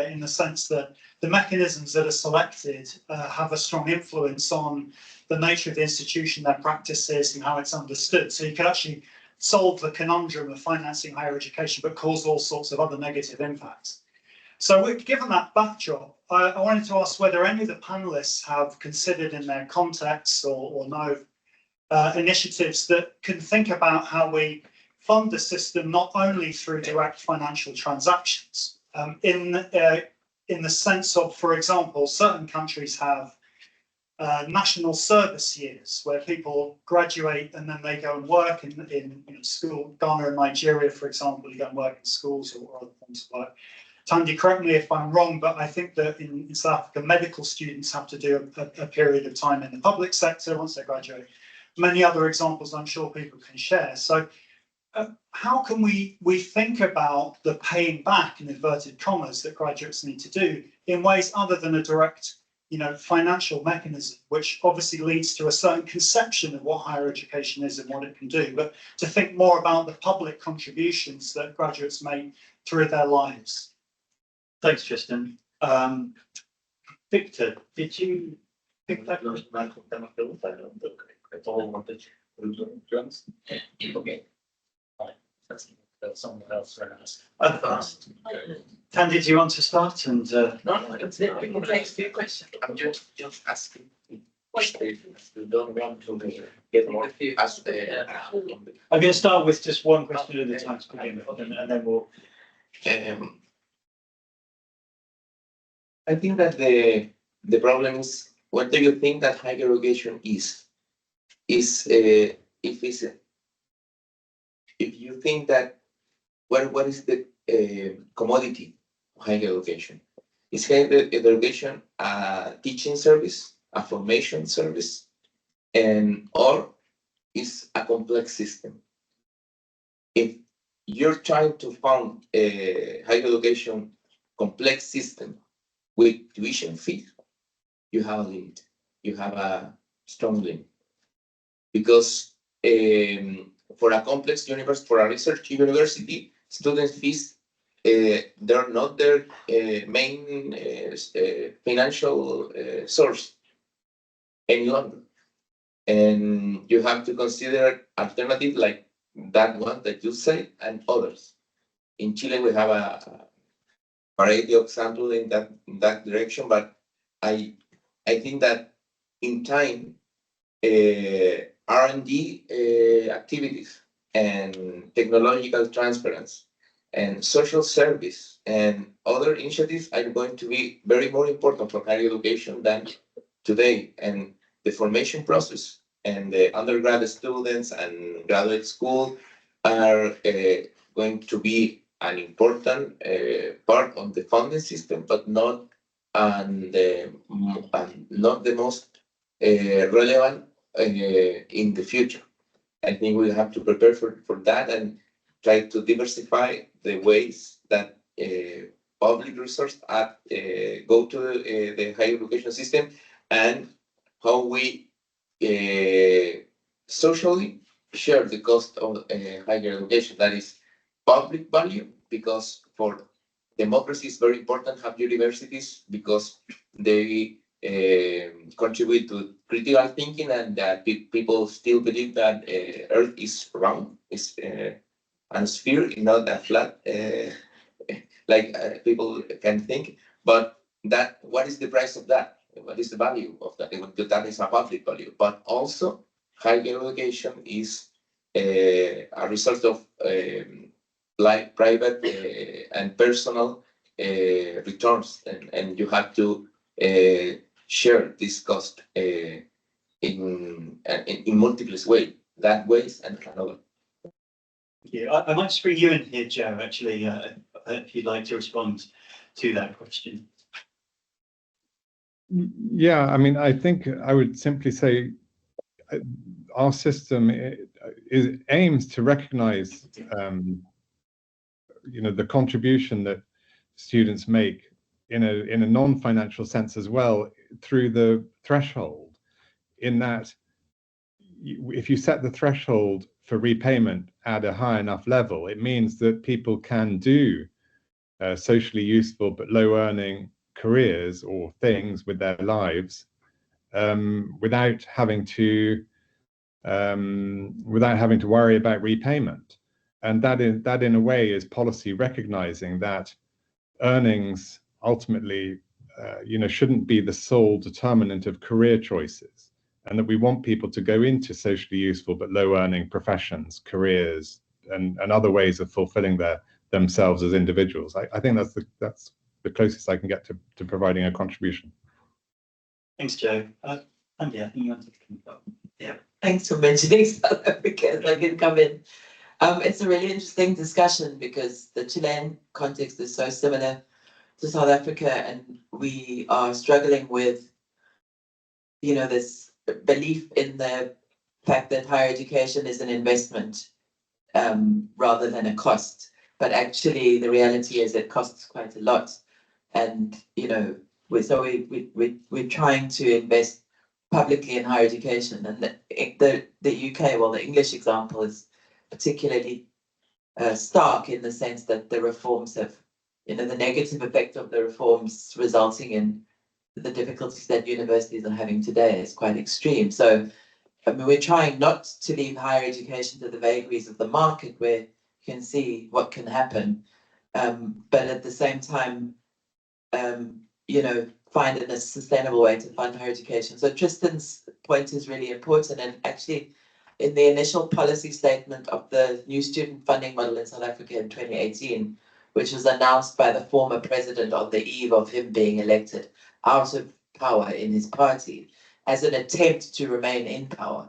in the sense that the mechanisms that are selected have a strong influence on the nature of the institution, their practices, and how it's understood. So you can actually solve the conundrum of financing higher education, but cause all sorts of other negative impacts. So given that backdrop, I wanted to ask whether any of the panelists have considered in their contexts or know initiatives that can think about how we fund the system not only through direct financial transactions, in the sense of, for example, certain countries have national service years where people graduate and then they go and work in school. Ghana and Nigeria, for example, you go and work in schools or other forms of work. Thandi, correct me if I'm wrong, but I think that in South Africa, medical students have to do a period of time in the public sector once they graduate. Many other examples I'm sure people can share. So how can we think about the paying back, in inverted commas, that graduates need to do in ways other than a direct, financial mechanism, which obviously leads to a certain conception of what higher education is and what it can do, but to think more about the public contributions that graduates make through their lives.
Thanks, Tristan. Victor, did you pick that question?
Okay. That's someone else asked.
Thandi, do you want to start? And
No, it's it. We can take few questions. I'm just asking. You don't want to get more as
I'm going to start with just one question at a time to begin with, and then we'll.
I think that the problem is, what do you think that higher education is? If you think that what is the commodity of higher education? Is higher education a teaching service, a formation service, or is a complex system? If you're trying to fund a higher education complex system with tuition fee, you have a limit. You have a strong limit. Because for a complex university, for a research university, student fees, they're not their main financial source any longer. And you have to consider alternatives like that one that you say and others. In Chile, we have a variety of examples in that direction, but I think that in time, R&D activities and technological transference and social service and other initiatives are going to be very more important for higher education than today. And the formation process and the undergraduate students and graduate school are going to be an important part of the funding system, but not the most relevant in the future. I think we have to prepare for that and try to diversify the ways that public resources go to the higher education system, and how we socially share the cost of higher education. That is public value, because for democracy it's very important to have universities, because they contribute to critical thinking, and that people still believe that Earth is round, is a sphere, not a flat, like people can think. But that, what is the price of that? What is the value of that? That is a public value. But also, higher education is a result of like private and personal returns, and you have to share this cost in multiple ways, that ways and another.
Yeah, I might just bring you in here, Joe, actually, if you'd like to respond to that question.
Yeah, I mean, I think I would simply say our system aims to recognize, the contribution that students make in a non-financial sense as well, through the threshold, in that if you set the threshold for repayment at a high enough level, it means that people can do socially useful but low earning careers or things with their lives without having to worry about repayment. And that in a way is policy recognizing that earnings ultimately, shouldn't be the sole determinant of career choices, and that we want people to go into socially useful but low-earning professions, careers, and other ways of fulfilling themselves as individuals. I think that's the closest I can get to providing a contribution.
Thanks, Joe. Thandi, I think you wanted to come up.
Yeah, thanks for mentioning South Africa, as I can come in. It's a really interesting discussion because the Chilean context is so similar to South Africa, and we are struggling with, this belief in the fact that higher education is an investment rather than a cost. But actually, the reality is it costs quite a lot, and we're trying to invest publicly in higher education, and the UK, well, the English example is particularly stark in the sense that the reforms have, the negative effect of the reforms resulting in the difficulties that universities are having today is quite extreme. So, we're trying not to leave higher education to the vagaries of the market where you can see what can happen, but at the same time, find a sustainable way to fund higher education. So Tristan's point is really important, and actually in the initial policy statement of the new student funding model in South Africa in 2018, which was announced by the former president on the eve of him being elected out of power in his party as an attempt to remain in power.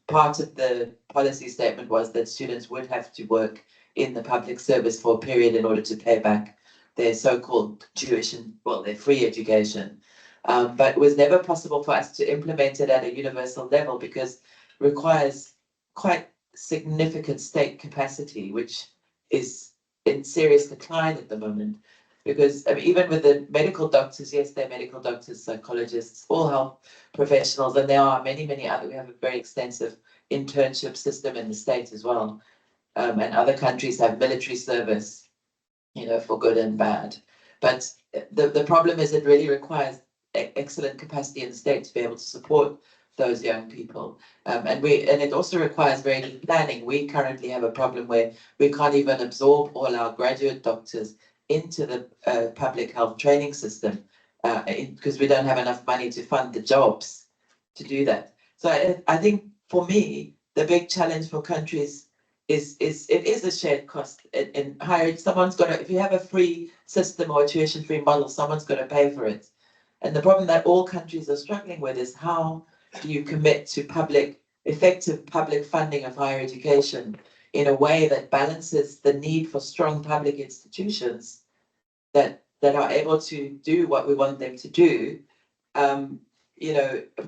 Part of the policy statement was that students would have to work in the public service for a period in order to pay back their so-called tuition, well, their free education. But it was never possible for us to implement it at a universal level because it requires quite significant state capacity, which is in serious decline at the moment. Because even with the medical doctors, yes, they're medical doctors, psychologists, all health professionals, and there are many, many other. We have a very extensive internship system in the States as well. And other countries have military service, for good and bad. But the problem is it really requires excellent capacity in the state to be able to support those young people. And it also requires very good planning. We currently have a problem where we can't even absorb all our graduate doctors into the public health training system because we don't have enough money to fund the jobs to do that. So I think for me, the big challenge for countries is it is a shared cost in higher. If you have a free system or a tuition-free model, someone's got to pay for it. And the problem that all countries are struggling with is how do you commit to effective public funding of higher education in a way that balances the need for strong public institutions that are able to do what we want them to do,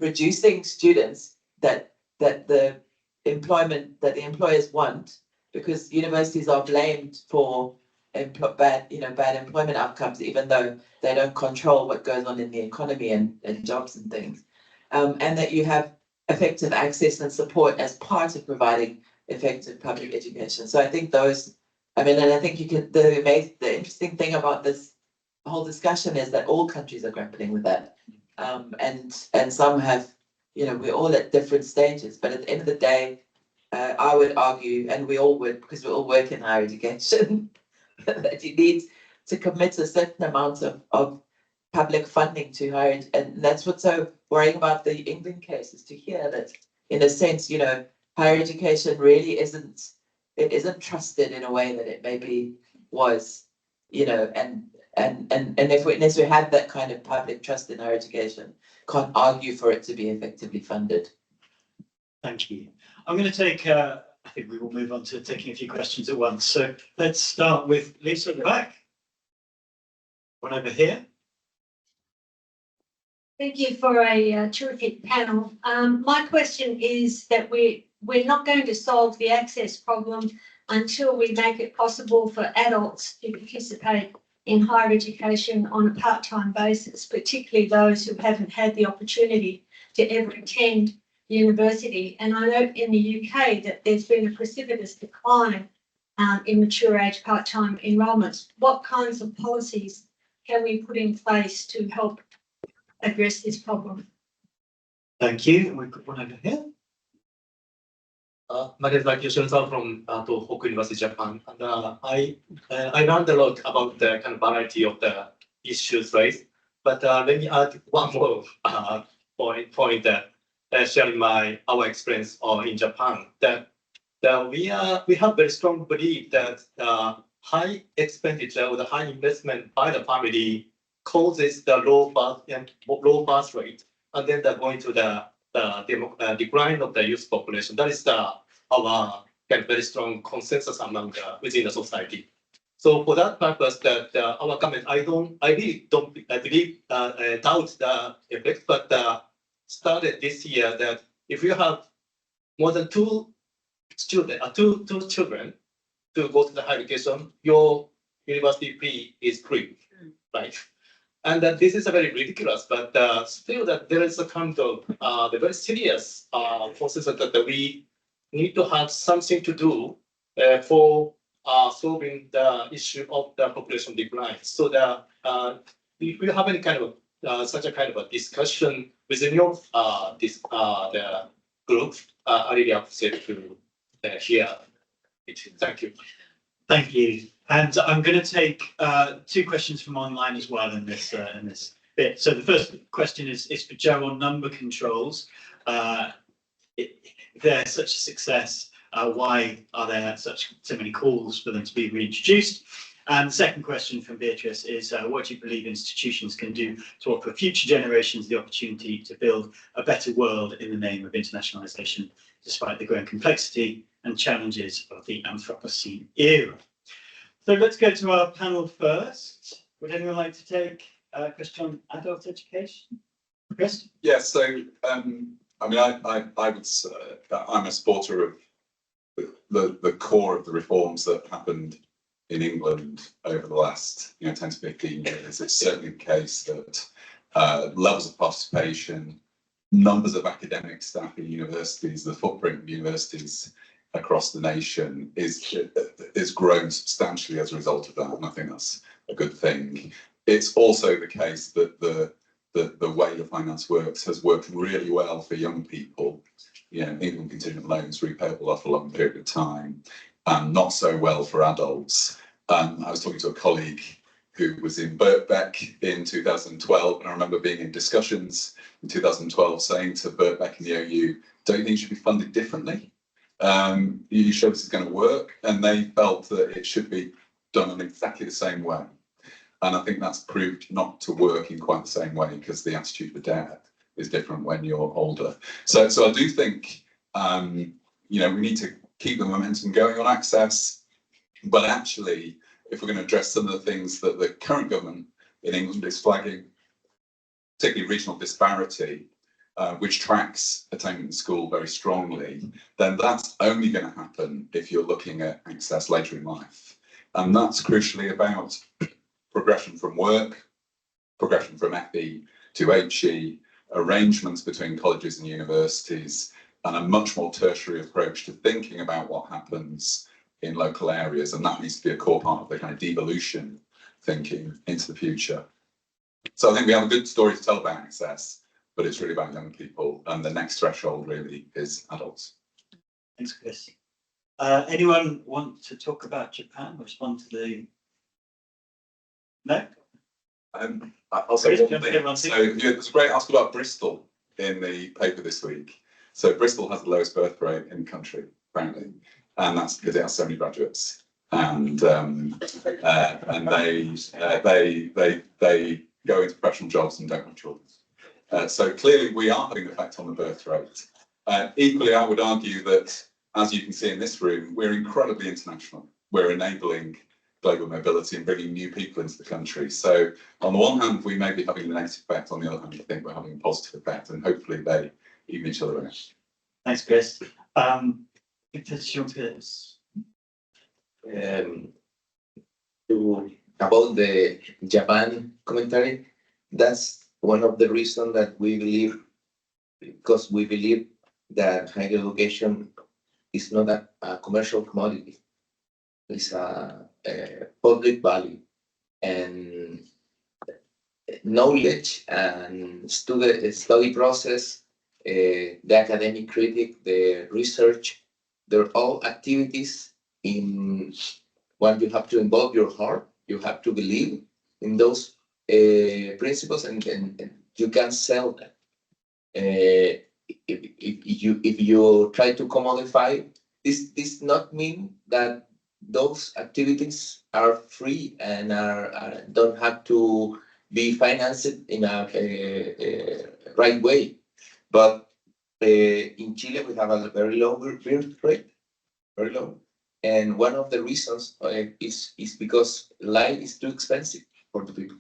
reducing students that the employers want, because universities are blamed for bad employment outcomes, even though they don't control what goes on in the economy and jobs and things, and that you have effective access and support as part of providing effective public education. So I think I think the interesting thing about this whole discussion is that all countries are grappling with that, and some have, we're all at different stages, but at the end of the day, I would argue, and we all would, because we all work in higher education, that you need to commit a certain amount of public funding to higher, and that's what's so worrying about the England case, is to hear that, in a sense, higher education really isn't trusted in a way that it maybe was, and unless we have that kind of public trust in higher education, can't argue for it to be effectively funded.
Thank you. I'm going to take, I think we will move on to taking a few questions at once. So let's start with Lisa at the back. One over here.
Thank you for a terrific panel. My question is that we're not going to solve the access problem until we make it possible for adults to participate in higher education on a part-time basis, particularly those who haven't had the opportunity to ever attend university. And I know in the UK that there's been a precipitous decline in mature age part-time enrolments. What kinds of policies can we put in place to help address this problem?
Thank you. We've got one over here.
My name is Yoshiron from Tohoku University, Japan. And I learned a lot about the kind of variety of the issues raised. But let me add one more point that sharing our experience in Japan. That we have very strong belief that high expenditure or the high investment by the family causes the low birth rate, and then they're going to the decline of the youth population. That is our kind of very strong consensus among within the society. So for that purpose, that our government, I really don't believe doubt the effect, but started this year that if you have more than two children to go to the higher education, your university fee is free, right? And that this is a very ridiculous, but still that there is a kind of the very serious consensus that we need to have something to do for solving the issue of the population decline. So that if you have any kind of such a kind of a discussion within your the group, I really appreciate to hear it. Thank you.
Thank you. And I'm going to take two questions from online as well in this bit. So the first question is for Joe on number controls. If they're such a success, why are there so many calls for them to be reintroduced? And the second question from Beatrice is, what do you believe institutions can do to offer future generations the opportunity to build a better world in the name of internationalisation, despite the growing complexity and challenges of the Anthropocene era? So let's go to our panel first. Would anyone like to take a question on adult education? Chris?
Yeah, so I mean, I would say I'm a supporter of the core of the reforms that happened in England over the last 10 to 15 years. It's certainly the case that levels of participation, numbers of academic staff in universities, the footprint of universities across the nation is grown substantially as a result of that, and I think that's a good thing. It's also the case that the way the finance works has worked really well for young people. Income contingent loans repayable after a long period of time, and not so well for adults. I was talking to a colleague who was in Birkbeck in 2012, and I remember being in discussions in 2012 saying to Birkbeck and the OU, don't you think it should be funded differently? You sure this is going to work? And they felt that it should be done in exactly the same way. And I think that's proved not to work in quite the same way because the attitude for debt is different when you're older. So I do think, we need to keep the momentum going on access. But actually, if we're going to address some of the things that the current government in England is flagging, particularly regional disparity, which tracks attainment in school very strongly, then that's only going to happen if you're looking at access later in life. And that's crucially about progression from work, progression from FE to HE, arrangements between colleges and universities, and a much more tertiary approach to thinking about what happens in local areas. And that needs to be a core part of the kind of devolution thinking into the future. So I think we have a good story to tell about access, but it's really about young people, and the next threshold really is adults.
Thanks, Chris. Anyone want to talk about Japan or respond to the... No?
I'll say one thing. So there's a great article about Bristol in the paper this week. So Bristol has the lowest birth rate in the country, apparently, and that's because it has so many graduates. And they go into professional jobs and don't have children. So clearly we are having an effect on the birth rate. Equally, I would argue that, as you can see in this room, we're incredibly international. We're enabling global mobility and bringing new people into the country. So on the one hand, we may be having a negative effect. On the other hand, I think we're having a positive effect, and hopefully they even each other out.
Thanks, Chris.
About the Japan commentary, that's one of the reasons that we believe, because we believe that higher education is not a commercial commodity. It's a public value, and knowledge and study process, the academic critic, the research they're all activities in one. You have to involve your heart. You have to believe in those principles, and you can sell them. If you try to commodify this not mean that those activities are free and don't have to be financed in a right way. But in Chile, we have a very low birth rate, very low. And one of the reasons is because life is too expensive for the people.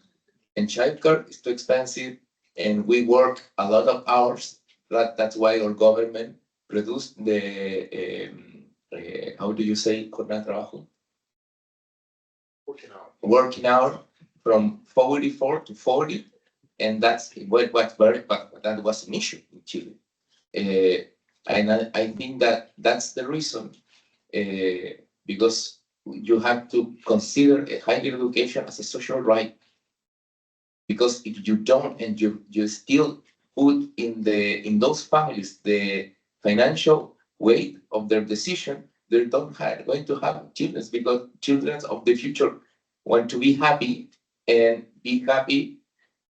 And childcare is too expensive, and we work a lot of hours. That's why our government produced the, how do you say, jornada de trabajo? Working hour from 44 to 40, and that's what's very, but that was an issue in Chile. And I think that's the reason, because you have to consider a higher education as a social right. Because if you don't, and you still put in those families the financial weight of their decision, they don't going to have children, because children of the future want to be happy, and be happy.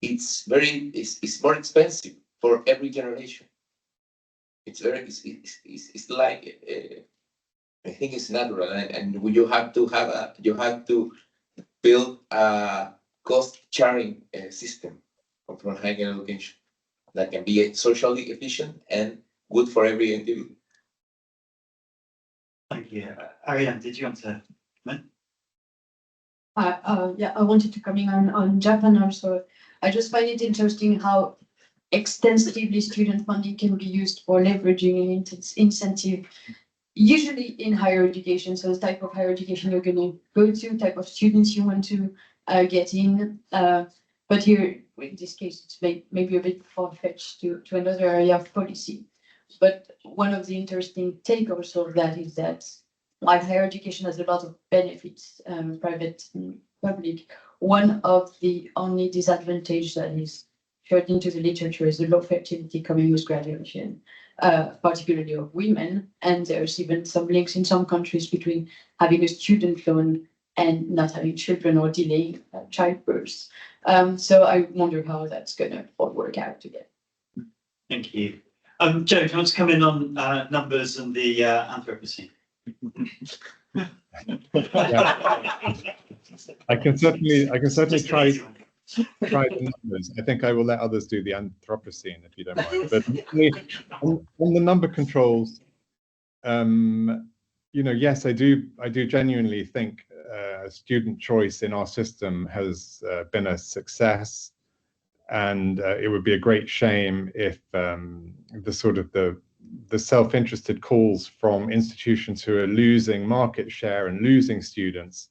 It's more expensive for every generation. It's like I think it's natural, and you have to build a cost sharing system for higher education that can be socially efficient and good for every individual.
Thank you. Ariane, did you want to comment?
Yeah, I wanted to comment on Japan also. I just find it interesting how extensively student funding can be used for leveraging an incentive, usually in higher education. So the type of higher education you're going to go to, type of students you want to get in. But here, in this case, it's maybe a bit far-fetched to another area of policy. But one of the interesting take also of that is that like higher education has a lot of benefits, private and public. One of the only disadvantage that is shared into the literature is the low fertility coming with graduation, particularly of women. And there's even some links in some countries between having a student loan and not having children or delaying childbirth. So I wonder how that's going to all work out together.
Thank you. Joe, do you want to come in on numbers and the Anthropocene?
I can certainly try the numbers. I think I will let others do the Anthropocene if you don't mind. But on the number controls, yes, I do genuinely think student choice in our system has been a success, and it would be a great shame if the self-interested calls from institutions who are losing market share and losing students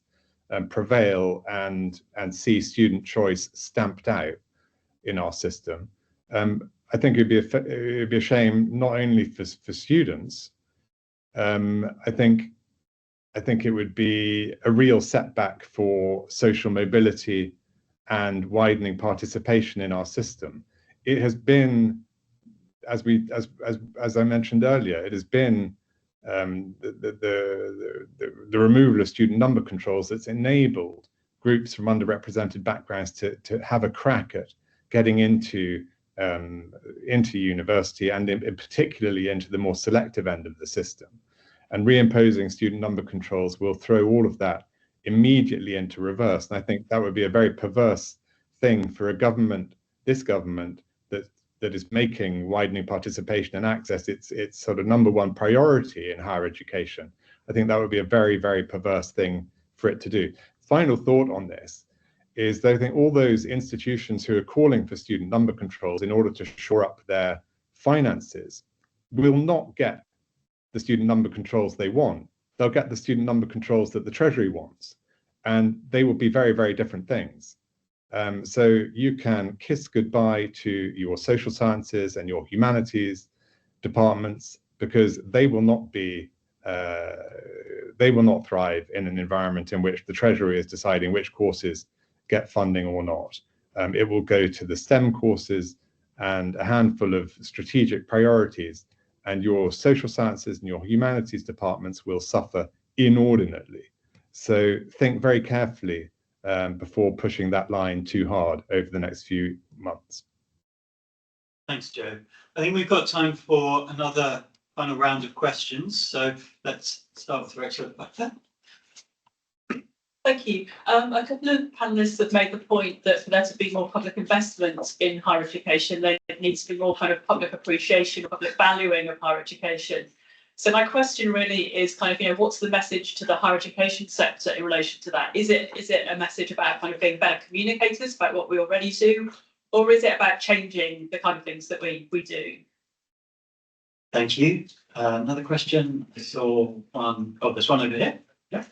prevail and see student choice stamped out in our system. I think it'd be a shame not only for students. I think it would be a real setback for social mobility and widening participation in our system. It has been, as I mentioned earlier, it has been the removal of student number controls that's enabled groups from underrepresented backgrounds to have a crack at getting into university, and particularly into the more selective end of the system. And reimposing student number controls will throw all of that immediately into reverse. And I think that would be a very perverse thing for a government, this government, that is making widening participation and access its sort of #1 priority in higher education. I think that would be a very, very perverse thing for it to do. Final thought on this is that I think all those institutions who are calling for student number controls in order to shore up their finances will not get the student number controls they want. They'll get the student number controls that the Treasury wants, and they will be very, very different things. So you can kiss goodbye to your social sciences and your humanities departments, because they will not thrive in an environment in which the Treasury is deciding which courses get funding or not. It will go to the STEM courses and a handful of strategic priorities and your social sciences and your humanities departments will suffer inordinately. So think very carefully before pushing that line too hard over the next few months.
Thanks, Joe. I think we've got time for another final round of questions. So let's start with Rachel at the back there.
Thank you. A couple of panellists have made the point that for there to be more public investment in higher education, there needs to be more kind of public appreciation, public valuing of higher education. So my question really is kind of, what's the message to the higher education sector in relation to that? Is it a message about kind of being better communicators about what we already do, or is it about changing the kind of things that we do?
Thank you. Another question. I saw one. Oh, there's one over here. Yeah.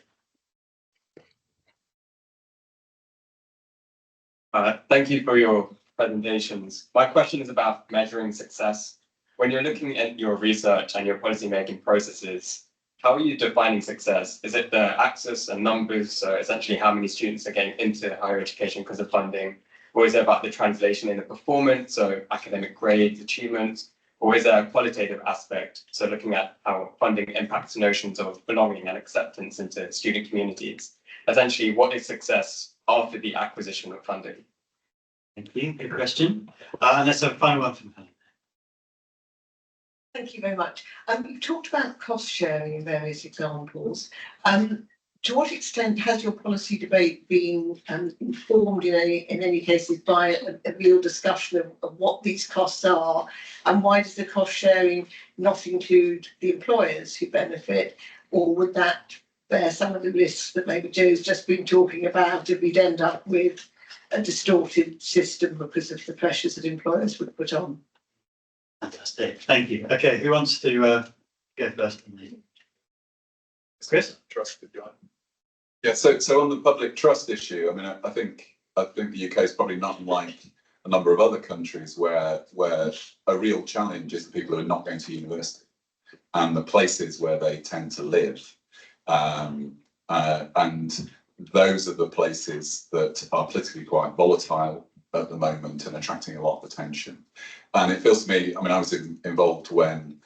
Thank you for your presentations. My question is about measuring success. When you're looking at your research and your policy-making processes, how are you defining success? Is it the access and numbers, so essentially how many students are getting into higher education because of funding? Or is it about the translation in the performance, so academic grades, achievements? Or is there a qualitative aspect, so looking at how funding impacts notions of belonging and acceptance into student communities? Essentially, what is success after the acquisition of funding?
Thank you. Good question. And let's have a final one from Helen.
Thank you very much. You've talked about cost sharing in various examples. To what extent has your policy debate been informed in any cases by a real discussion of what these costs are, and why does the cost sharing not include the employers who benefit, or would that bear some of the risks that maybe Joe's just been talking about if we'd end up with a distorted system because of the pressures that employers would put on?
Fantastic. Thank you. Okay, who wants to go first? Chris?
Trusted guy. Yeah, so on the public trust issue, I mean, I think the UK is probably not unlike a number of other countries where a real challenge is the people who are not going to university and the places where they tend to live. And those are the places that are politically quite volatile at the moment and attracting a lot of attention. And it feels to me, I mean, I was involved when,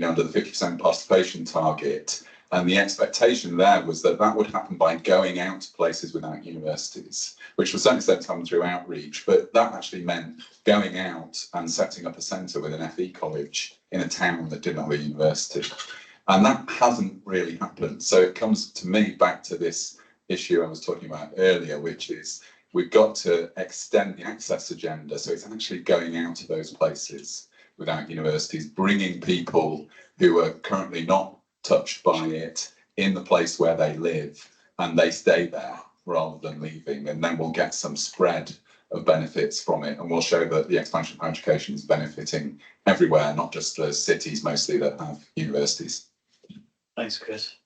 under the 50% participation target, and the expectation there was that would happen by going out to places without universities, which was certainly said to happen through outreach, but that actually meant going out and setting up a centre with an FE college in a town that didn't have a university. And that hasn't really happened. So it comes to me back to this issue I was talking about earlier, which is we've got to extend the access agenda. So it's actually going out to those places without universities, bringing people who are currently not touched by it in the place where they live, and they stay there rather than leaving, and then we'll get some spread of benefits from it, and we'll show that the expansion of higher education is benefiting everywhere, not just the cities mostly that have universities.
Thanks, Chris.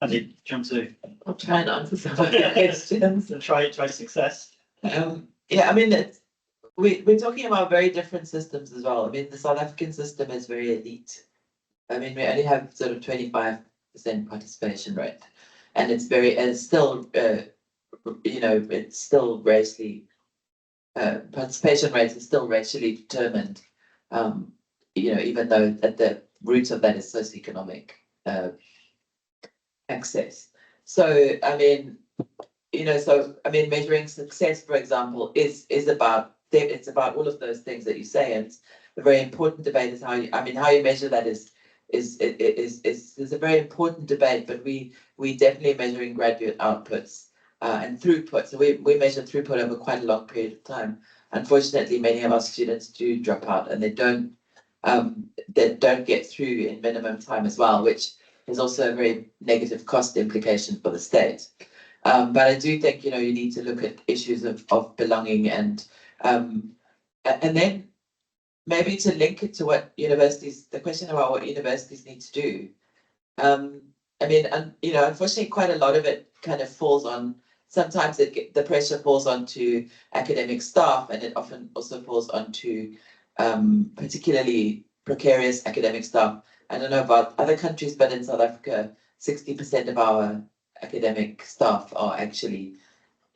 Thandi, jump to.
I'll try and answer some of the questions.
Try success.
Yeah, I mean, we're talking about very different systems as well. I mean, the South African system is very elite. I mean, we only have sort of 25% participation rate, and it's still, it's still racially, participation rates are still racially determined, even though at the root of that is socioeconomic access. So, I mean, measuring success, for example, is about, it's about all of those things that you say, and it's a very important debate is how you measure that is a very important debate, but we definitely measuring graduate outputs and throughput. So we measure throughput over quite a long period of time. Unfortunately, many of our students do drop out, and they don't get through in minimum time as well, which is also a very negative cost implication for the state. But I do think you need to look at issues of belonging and then maybe to link it to what universities, the question about what universities need to do. Unfortunately, quite a lot of it kind of falls on, sometimes the pressure falls onto academic staff, and it often also falls onto particularly precarious academic staff. I don't know about other countries, but in South Africa, 60% of our academic staff are actually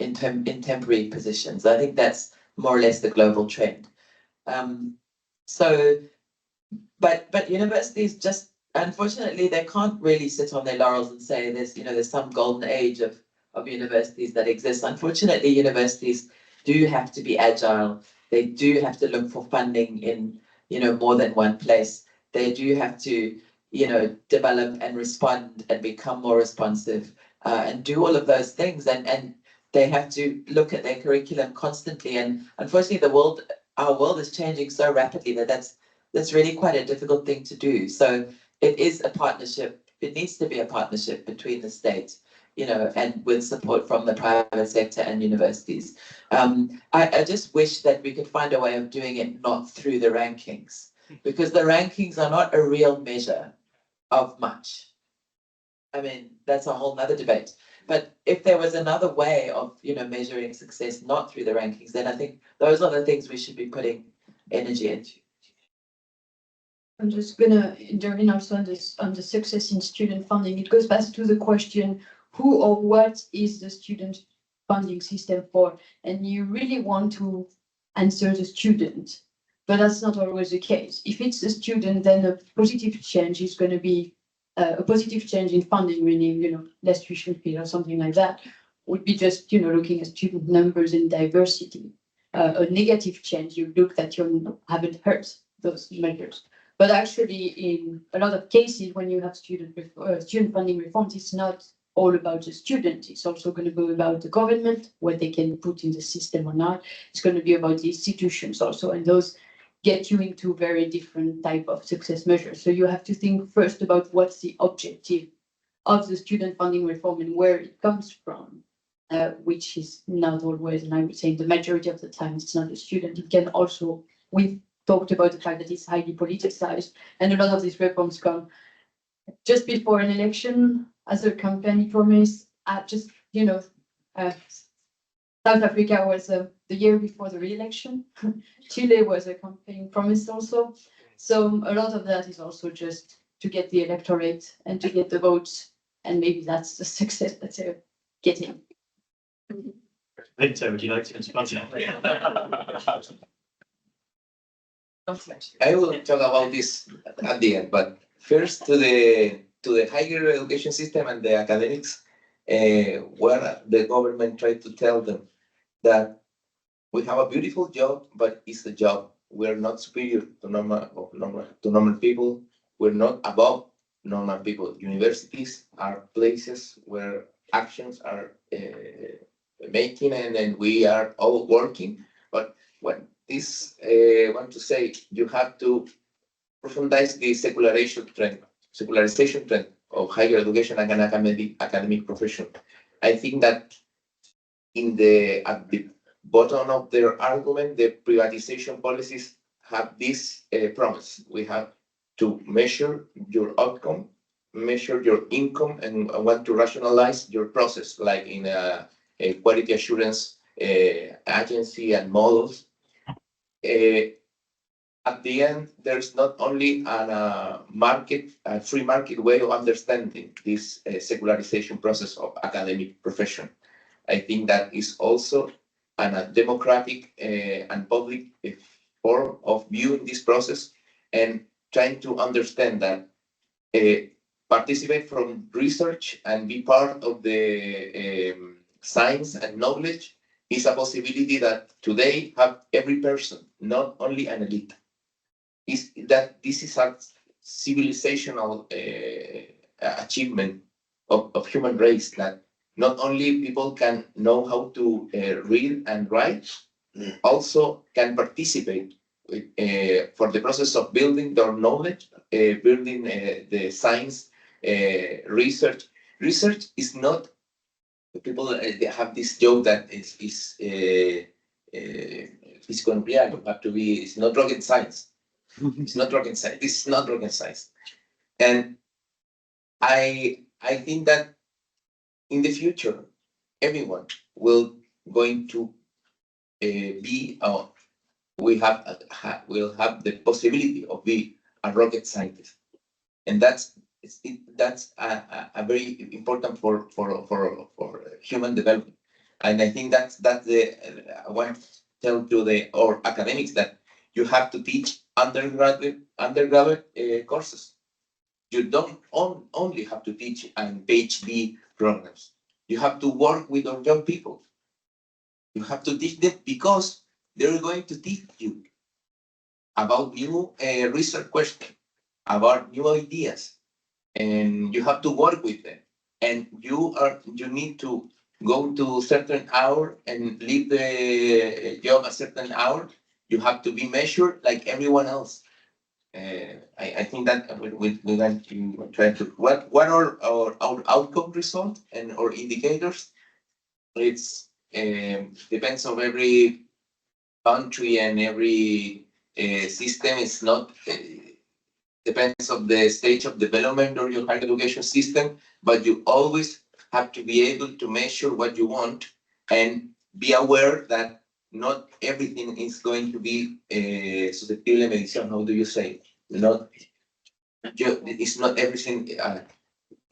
in temporary positions. I think that's more or less the global trend. So But universities just, unfortunately, they can't really sit on their laurels and say there's some golden age of universities that exists. Unfortunately, universities do have to be agile. They do have to look for funding in, more than one place. They do have to, develop and respond and become more responsive, and do all of those things. And they have to look at their curriculum constantly. And unfortunately, our world is changing so rapidly that's really quite a difficult thing to do. So it is a partnership. It needs to be a partnership between the state, and with support from the private sector and universities. I just wish that we could find a way of doing it not through the rankings, because the rankings are not a real measure of much. I mean, that's a whole nother debate. But if there was another way of, measuring success not through the rankings, then I think those are the things we should be putting energy into.
I'm just gonna intervene also on this, on the success in student funding. It goes back to the question, who or what is the student funding system for? And you really want to answer the student, but that's not always the case. If it's the student, then a positive change is going to be a positive change in funding, meaning, less tuition fee or something like that, would be just, looking at student numbers and diversity. A negative change, you look that you haven't hurt those measures. But actually, in a lot of cases, when you have student funding reforms, it's not all about the student. It's also going to be about the government, what they can put in the system or not. It's going to be about the institutions also, and those get you into very different type of success measures. So you have to think first about what's the objective of the student funding reform and where it comes from, which is not always, and I would say the majority of the time, it's not the student. It can also, we've talked about the fact that it's highly politicized, and a lot of these reforms come just before an election as a campaign promise. South Africa was the year before the re-election. Chile was a campaign promise also. So a lot of that is also just to get the electorate and to get the votes, and maybe that's the success that they're getting.
Victor, would you like to respond?
I will talk about this at the end, but first to the higher education system and the academics, where the government tried to tell them that we have a beautiful job, but it's a job. We're not superior to normal people. We're not above normal people. Universities are places where actions are making, and then we are all working. But when this want to say you have to profundize the secularization trend of higher education and an academic profession. I think that at the bottom of their argument, the privatization policies have this promise. We have to measure your outcome, measure your income, and want to rationalize your process, like in a quality assurance agency and models. At the end, there's not only a free market way of understanding this secularization process of academic profession. I think that is also a democratic and public form of viewing this process and trying to understand that participate from research and be part of the science and knowledge is a possibility that today have every person, not only an elite. Is that this is a civilizational achievement of human race, that not only people can know how to read and write, also can participate for the process of building their knowledge, building the science, research. Research is not, people they have this joke that it's physical nuclear, you have to be, it's not rocket science. It's not rocket science. This is not rocket science. And I think that in the future, everyone will going to will have the possibility of being a rocket scientist, and that's a very important for human development. And I think that's I want to tell to our academics that you have to teach undergraduate courses. You don't only have to teach PhD programs. You have to work with our young people. You have to teach them because they're going to teach you about new research questions, about new ideas, and you have to work with them. And you need to go to a certain hour and leave the job a certain hour. You have to be measured like everyone else. I think that we want to try to what are our outcome results and our indicators. It's depends on every country and every system. It's not depends on the stage of development or your higher education system, but you always have to be able to measure what you want and be aware that not everything is going to be susceptible medición. How do you say? It's not everything.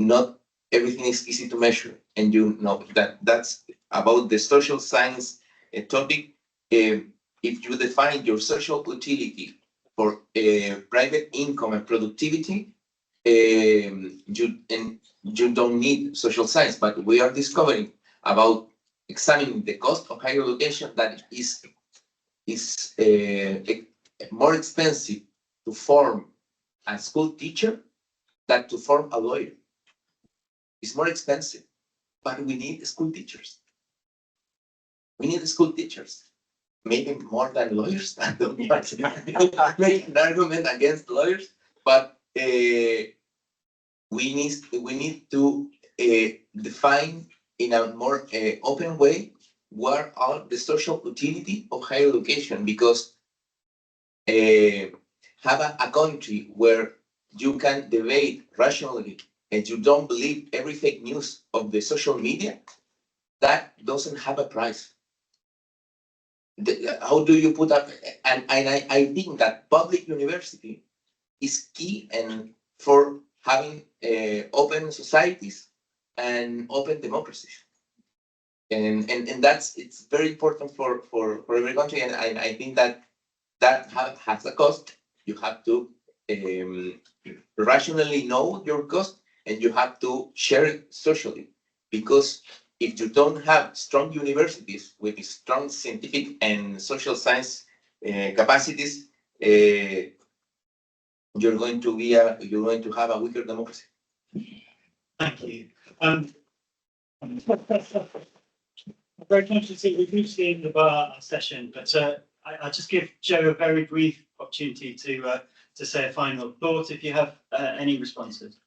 Not everything is easy to measure, and you know that's about the social science topic. If you define your social utility for private income and productivity, you don't need social science. But we are discovering about examining the cost of higher education that is more expensive to form a school teacher than to form a lawyer. It's more expensive, but we need school teachers. We need school teachers, maybe more than lawyers. I don't make an argument against lawyers, but we need to define in a more open way what are the social utility of higher education, because have a country where you can debate rationally and you don't believe every fake news of the social media, that doesn't have a price. How do you put up? And I think that public university is key and for having open societies and open democracies. And it's very important for every country. And I think that has a cost. You have to rationally know your cost, and you have to share it socially, because if you don't have strong universities with strong scientific and social science capacities, you're going to have a weaker democracy.
Thank you. Very conscious that we've reached the end of our session, but I'll just give Joe a very brief opportunity to say a final thought if you have any responses.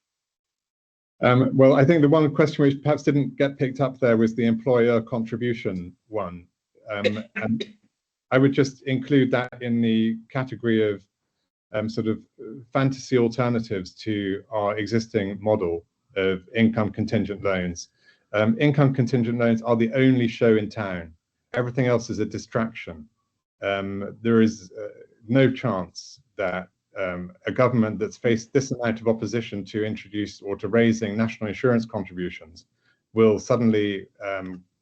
Well, I think the one question which perhaps didn't get picked up there was the employer contribution one. And I would just include that in the category of sort of fantasy alternatives to our existing model of income contingent loans. Income contingent loans are the only show in town. Everything else is a distraction. There is no chance that a government that's faced this amount of opposition to introduce or to raising national insurance contributions will suddenly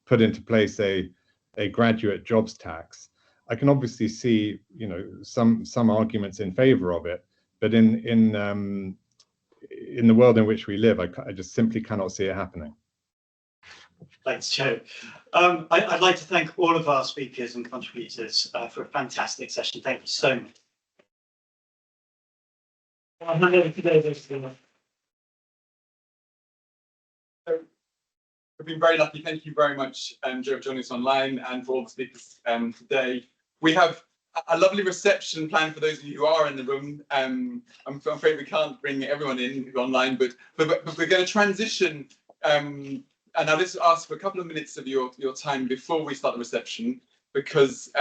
put into place a graduate jobs tax. I can obviously see, some arguments in favor of it, but in the world in which we live, I just simply cannot see it happening.
Thanks, Joe. I'd like to thank all of our speakers and contributors for a fantastic session. Thank you so much. I'll hand over to David.
We've been very lucky. Thank you very much, Joe, for joining us online, and for all the speakers today. We have a lovely reception planned for those of you who are in the room. I'm afraid we can't bring everyone in who's online, but we're going to transition. And I'll just ask for a couple of minutes of your time before we start the reception, because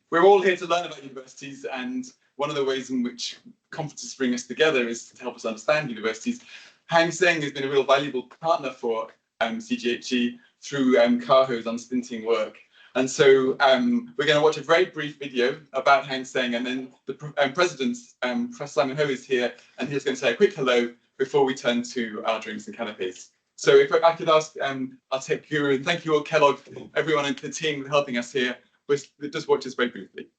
we're all here to learn about universities, and one of the ways in which conferences bring us together is to help us understand universities. Hang Seng has been a real valuable partner for CGHE through Kaho's unstinting work. And so we're going to watch a very brief video about Hang Seng, and then the President, Professor Simon Ho, is here, and he's going to say a quick hello before we turn to our drinks and canapes. So if I could ask our tech guru, and thank you all, Kellogg, everyone in the team for helping us here, but just watch this very briefly.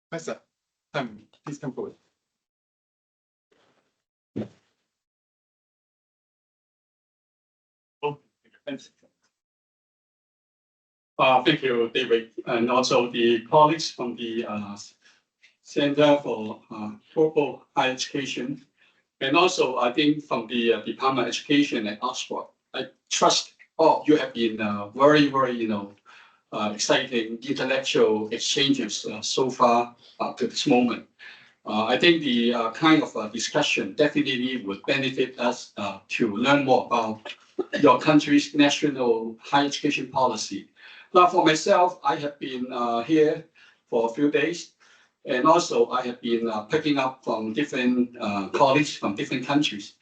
Professor, please come forward.
Thank you, David, and also the colleagues from the Center for Global Higher Education, and also I think from the Department of Education at Oxford. I trust all you have been very, exciting intellectual exchanges so far up to this moment. I think the kind of discussion definitely would benefit us to learn more about your country's national higher education policy. Now, for myself, I have been here for a few days, and also I have been picking up from different colleagues from different countries.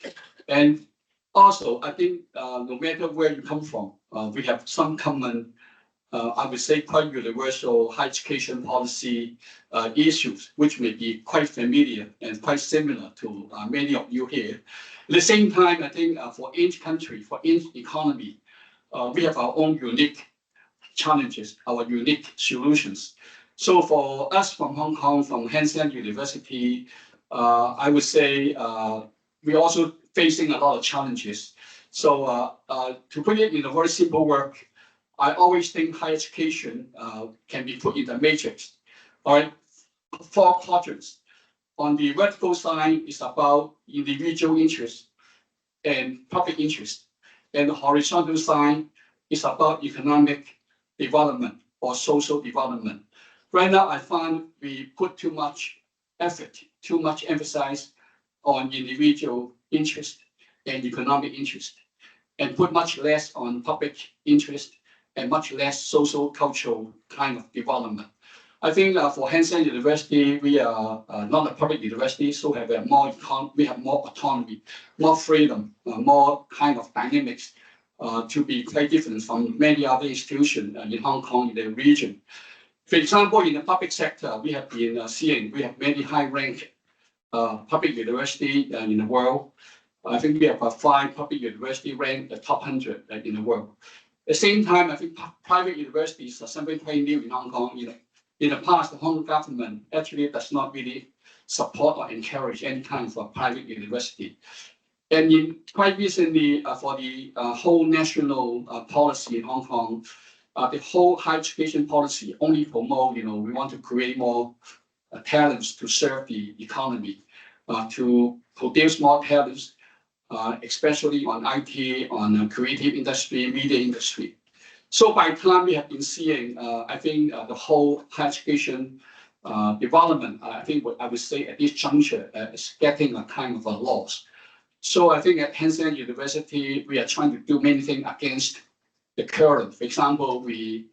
And also, I think no matter where you come from, we have some common, I would say, quite universal higher education policy issues, which may be quite familiar and quite similar to many of you here. At the same time, I think for each country, for each economy, we have our own unique challenges, our unique solutions. So for us from Hong Kong, from Hansen University, I would say we're also facing a lot of challenges. So to put it in a very simple word, I always think higher education can be put in the matrix. All right, 4 quadrants. On the vertical side is about individual interest and public interest, and the horizontal side is about economic development or social development. Right now, I find we put too much effort, too much emphasis on individual interest and economic interest, and put much less on public interest and much less social cultural kind of development. I think for Hansen University, we are not a public university, so we have more autonomy, more freedom, more kind of dynamics to be quite different from many other institutions in Hong Kong in the region. For example, in the public sector, we have been seeing we have many high-ranked public universities in the world. I think we have 5 public universities ranked the top 100 in the world. At the same time, I think private universities are something quite new in Hong Kong. In the past, the Hong Kong government actually does not really support or encourage any kind of private university. And quite recently, for the whole national policy in Hong Kong, the whole higher education policy only promote, we want to create more talents to serve the economy, to produce more talents, especially on IT, on creative industry, media industry. So by the time we have been seeing, I think the whole higher education development, I think what I would say at this juncture is getting a kind of a loss. So I think at Hansen University, we are trying to do many things against the current. For example, we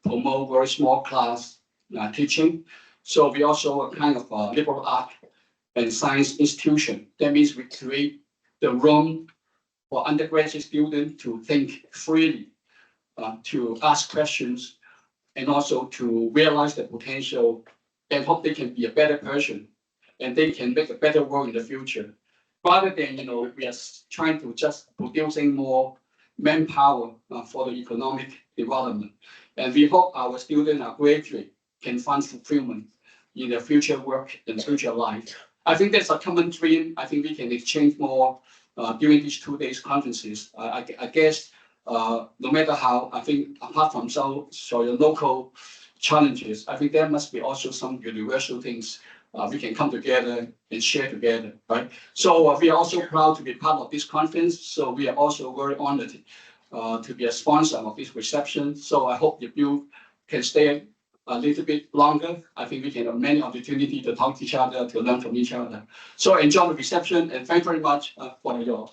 promote very small class teaching. So we also a kind of a liberal art and science institution. That means we create the room for undergraduate students to think freely, to ask questions, and also to realize the potential and hope they can be a better person and they can make a better world in the future. Rather than, we are trying to just producing more manpower for the economic development. And we hope our students, our graduates, can find fulfillment in their future work and future life. I think that's a common dream. I think we can exchange more during these 2 days conferences. I guess no matter how, I think apart from your local challenges, I think there must be also some universal things we can come together and share together, right? So we are also proud to be part of this conference. So we are also very honored to be a sponsor of this reception. So I hope if you can stay a little bit longer, I think we can have many opportunities to talk to each other, to learn from each other. So enjoy the reception, and thank you very much for your